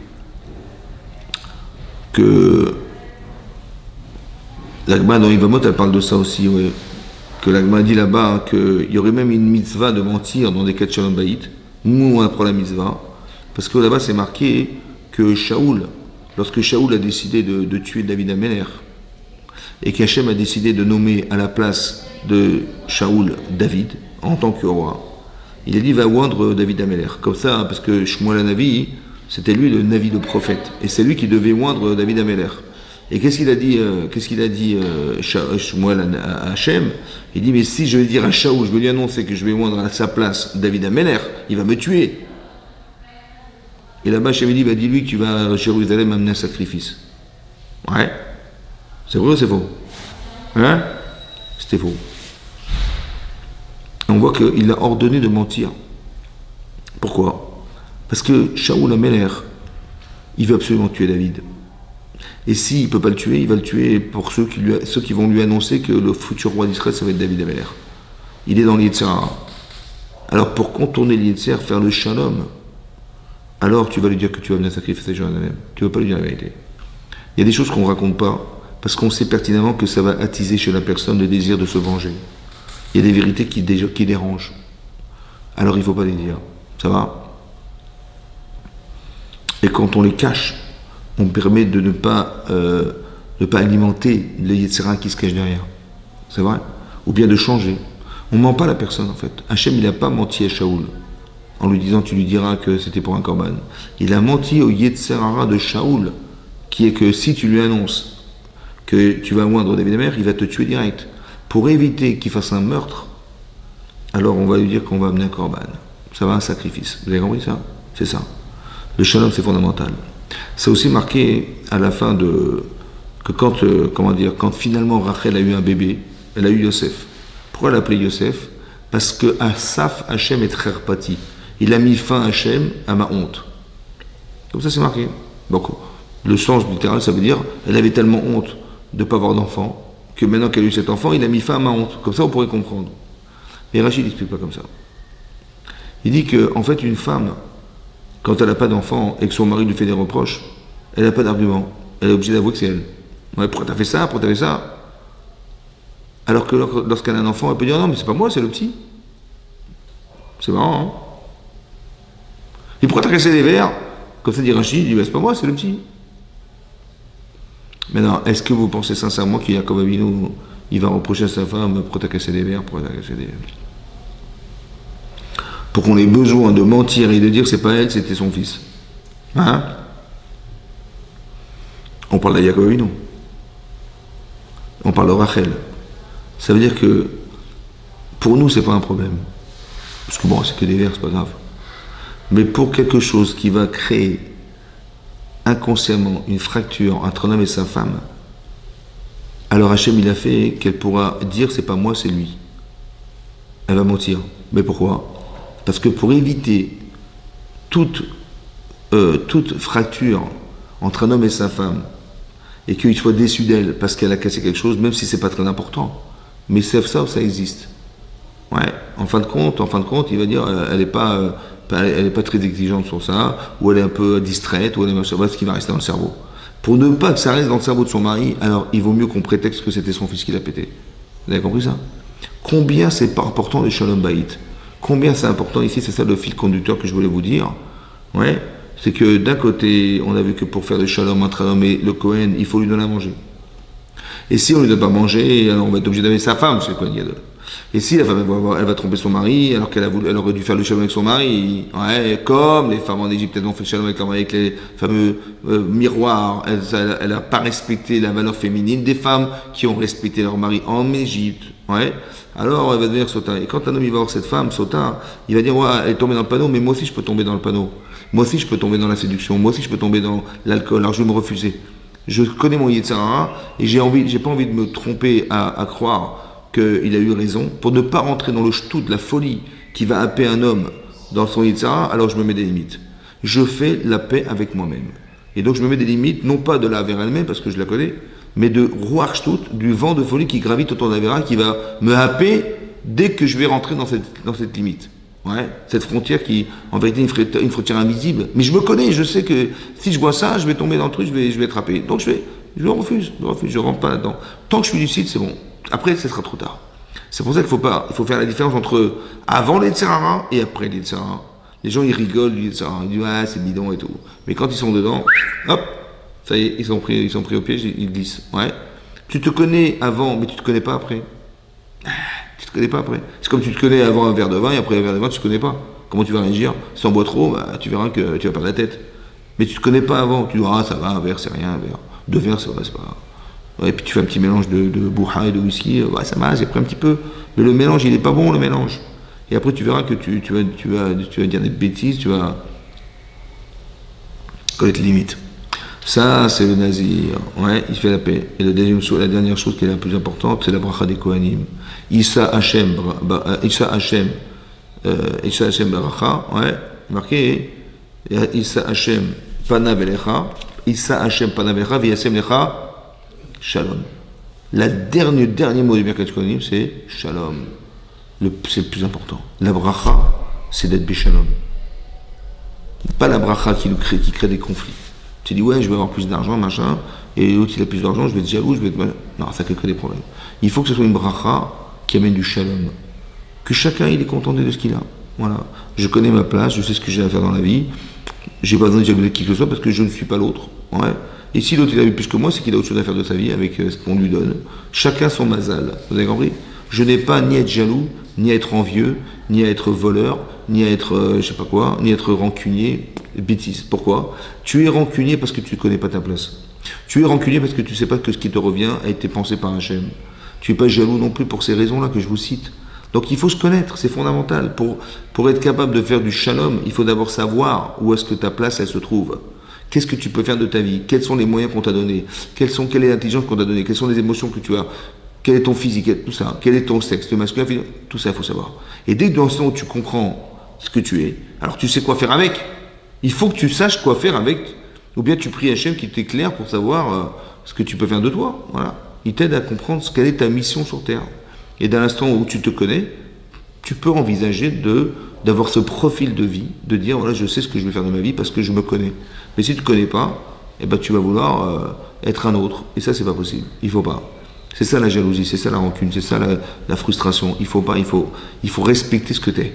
que l'Agma dans Yvamot, elle parle de ça aussi, ouais. Que l'Agma dit là-bas qu'il y aurait même une mitzvah de mentir dans des cas de shalom baït. Nous, on apprend la mitzvah, parce que là-bas, c'est marqué que Shaoul, lorsque Shaoul a décidé de tuer David Améler, et qu'Hachem a décidé de nommer à la place de Shaoul David, en tant que roi, il a dit va oindre David Améler. Comme ça, parce que Shmuel Hanavi, c'était lui le Navi, le prophète, et c'est lui qui devait oindre David Améler. Et qu'est-ce qu'il a dit Shmuel à Hachem? Il dit mais si je vais dire à Shaoul, je vais lui annoncer que je vais oindre à sa place David Améler, il va me tuer. Et là-bas, Hachem dit bah, dis-lui que tu vas à Jérusalem amener un sacrifice. Ouais. C'est vrai ou c'est faux? Hein? C'était faux. On voit qu'il a ordonné de mentir. Pourquoi? Parce que Shaoul Améler, il veut absolument tuer David. Et s'il ne peut pas le tuer, il va le tuer pour ceux qui vont lui annoncer que le futur roi d'Israël, ça va être David Améler. Il est dans l'Yetzirah. Alors pour contourner l'Yetzirah, faire le shalom, alors tu vas lui dire que tu vas venir sacrifier à Jérusalem. Tu ne vas pas lui dire la vérité. Il y a des choses qu'on ne raconte pas, parce qu'on sait pertinemment que ça va attiser chez la personne le désir de se venger. Il y a des vérités qui dérangent. Alors il ne faut pas les dire. Ça va? Et quand on les cache, on permet de ne pas alimenter le Yetzirah qui se cache derrière. C'est vrai? Ou bien de changer. On ne ment pas à la personne en fait. Hachem, il n'a pas menti à Shaoul en lui disant tu lui diras que c'était pour un korban. Il a menti au Yetzirah de Shaoul, qui est que si tu lui annonces que tu vas oindre David Améler, il va te tuer direct. Pour éviter qu'il fasse un meurtre, alors on va lui dire qu'on va amener un korban. Ça va, un sacrifice. Vous avez compris ça? C'est ça. Le shalom, c'est fondamental. C'est aussi marqué à la fin que quand finalement Rachel a eu un bébé, elle a eu Yosef. Pourquoi elle l'a appelé Yosef? Parce que Asaf Hachem est très repati. Il a mis fin Hachem à ma honte. Comme ça c'est marqué. Donc le sens littéral, ça veut dire elle avait tellement honte de ne pas avoir d'enfant que maintenant qu'elle a eu cet enfant, il a mis fin à ma honte. Comme ça on pourrait comprendre. Mais Rachid n'explique pas comme ça. Il dit que en fait une femme, quand elle n'a pas d'enfant et que son mari lui fait des reproches, elle n'a pas d'argument. Elle est obligée d'avouer que c'est elle. Ouais, pourquoi t'as fait ça? Pourquoi t'as fait ça? Alors que lorsqu'elle a un enfant, elle peut dire non, mais c'est pas moi, c'est le petit. C'est marrant, hein? Et pourquoi t'as cassé les verres? Comme ça dit Rachid, il dit c'est pas moi, c'est le petit. Maintenant, est-ce que vous pensez sincèrement qu'il y a comme Avinu, il va reprocher à sa femme pourquoi t'as cassé les verres? Pourquoi t'as cassé des verres? Pour qu'on ait besoin de mentir et de dire que c'est pas elle, c'était son fils. Hein? On parle de Yaakov Avinu. On parle de Rachel. Ça veut dire que pour nous, c'est pas un problème. Parce que bon, c'est que des vers, c'est pas grave. Mais pour quelque chose qui va créer inconsciemment une fracture entre un homme et sa femme, alors Hachem, il a fait qu'elle pourra dire c'est pas moi, c'est lui. Elle va mentir. Mais pourquoi? Parce que pour éviter toute fracture entre un homme et sa femme, et qu'il soit déçu d'elle parce qu'elle a cassé quelque chose, même si c'est pas très important, mais ça existe. Ouais. En fin de compte, il va dire, elle est pas très exigeante sur ça, ou elle est un peu distraite, ou elle est machin, ce qui va rester dans le cerveau. Pour ne pas que ça reste dans le cerveau de son mari, alors il vaut mieux qu'on prétexte que c'était son fils qui l'a pété. Vous avez compris ça? Combien c'est pas important les shalom baït? Combien c'est important ici, c'est ça le fil conducteur que je voulais vous dire. Ouais, c'est que d'un côté, on a vu que pour faire le shalom entre un homme et le Kohen, il faut lui donner à manger. Et si on ne lui donne pas à manger, alors on va être obligé d'amener sa femme chez le Kohen Gadol. Et si la femme elle va tromper son mari, alors elle aurait dû faire le shalom avec son mari, ouais, comme les femmes en Égypte, elles ont fait le shalom avec leur mari, avec les fameux miroirs, elle n'a pas respecté la valeur féminine des femmes qui ont respecté leur mari en Égypte, ouais. Alors elle va devenir sota. Et quand un homme il va voir cette femme, sota, il va dire, ouais, elle est tombée dans le panneau, mais moi aussi je peux tomber dans le panneau. Moi aussi je peux tomber dans la séduction, moi aussi je peux tomber dans l'alcool, alors je vais me refuser. Je connais mon Yetzirah et j'ai pas envie de me tromper à croire qu'il a eu raison, pour ne pas rentrer dans le shtout de la folie qui va happer un homme dans son Yetzirah, alors je me mets des limites. Je fais la paix avec moi-même. Et donc je me mets des limites, non pas de la Avera elle-même, parce que je la connais, mais de Ruach Shtout, du vent de folie qui gravite autour de l'Avera, qui va me happer dès que je vais rentrer dans cette limite. Ouais, cette frontière qui, en vérité, est une frontière invisible. Mais je me connais, je sais que si je vois ça, je vais tomber dans le truc, je vais être happé. Donc je refuse, je rentre pas là-dedans. Tant que je suis lucide, c'est bon. Après, ce sera trop tard. C'est pour ça qu'il faut faire la différence entre avant les Yetzirah et après les Yetzirah. Les gens, ils rigolent du Yetzirah, ils disent, ah, c'est bidon et tout. Mais quand ils sont dedans, hop, ça y est, ils sont pris au piège, ils glissent. Ouais. Tu te connais avant, mais tu te connais pas après. Tu te connais pas après. C'est comme tu te connais avant un verre de vin et après un verre de vin, tu te connais pas. Comment tu vas réagir? Si tu en bois trop, bah, tu verras que tu vas perdre la tête. Mais tu te connais pas avant. Tu dis, ah, ça va, un verre, c'est rien, un verre. Deux verres, c'est pas grave. Ouais, et puis tu fais un petit mélange de bouha et de whisky, ouais, ça va, j'ai pris un petit peu. Mais le mélange, il est pas bon, le mélange. Et après, tu verras que tu vas dire des bêtises, tu vas connaître les limites. Ça, c'est le nazir. Ouais, il fait la paix. Et la dernière chose qui est la plus importante, c'est la bracha des Kohanim. Isa Hashem Baracha, ouais, marqué, Isa Hashem Panav Elecha, Isa Hashem Panav Elecha, V'yasem Lecha, Shalom. Dernier mot du Birkat Kohanim, c'est Shalom. C'est le plus important. La bracha, c'est d'être Béchalom. Pas la bracha qui crée des conflits. Tu dis, ouais, je vais avoir plus d'argent, machin, et l'autre, il a plus d'argent, je vais être jaloux, je vais être... Non, ça crée des problèmes. Il faut que ce soit une bracha qui amène du shalom. Que chacun, il est content de ce qu'il a. Voilà. Je connais ma place, je sais ce que j'ai à faire dans la vie, j'ai pas besoin de jalouser qui que ce soit parce que je ne suis pas l'autre. Ouais. Et si l'autre, il a eu plus que moi, c'est qu'il a autre chose à faire de sa vie avec ce qu'on lui donne. Chacun son mazal. Vous avez compris? Je n'ai pas ni à être jaloux, ni à être envieux, ni à être voleur, ni à être, je sais pas quoi, ni à être rancunier. Bêtise. Pourquoi? Tu es rancunier parce que tu ne connais pas ta place. Tu es rancunier parce que tu ne sais pas que ce qui te revient a été pensé par Hachem. Tu n'es pas jaloux non plus pour ces raisons-là que je vous cite. Donc il faut se connaître, c'est fondamental. Pour être capable de faire du shalom, il faut d'abord savoir où est-ce que ta place elle se trouve. Qu'est-ce que tu peux faire de ta vie? Quels sont les moyens qu'on t'a donnés? Quelle est l'intelligence qu'on t'a donnée? Quelles sont les émotions que tu as? Quel est ton physique? Tout ça. Quel est ton sexe? Le masculin, tout ça, il faut savoir. Et dès que dans ce temps où tu comprends ce que tu es, alors tu sais quoi faire avec. Il faut que tu saches quoi faire avec, ou bien tu pries Hachem qui t'éclaire pour savoir ce que tu peux faire de toi. Voilà. Il t'aide à comprendre quelle est ta mission sur Terre. Et dans l'instant où tu te connais, tu peux envisager d'avoir ce profil de vie, de dire voilà, je sais ce que je vais faire de ma vie parce que je me connais. Mais si tu ne te connais pas, eh ben, tu vas vouloir être un autre. Et ça, c'est pas possible. Il faut pas. C'est ça la jalousie, c'est ça la rancune, c'est ça la frustration. Il faut pas, il faut respecter ce que tu es.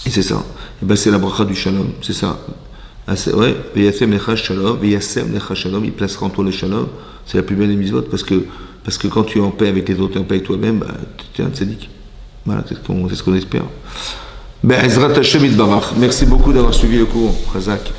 Et c'est ça. Et ben c'est la bracha du shalom, c'est ça. Ouais, V'yasem lecha shalom, V'yasem lecha shalom, il placera en toi le shalom. C'est la plus belle des mitzvot parce que quand tu es en paix avec les autres et en paix avec toi-même, bah, tu es un tzaddik. Voilà, c'est ce qu'on espère. Ben, Ezrat Hashem Yitbarach. Merci beaucoup d'avoir suivi le cours. Chazak.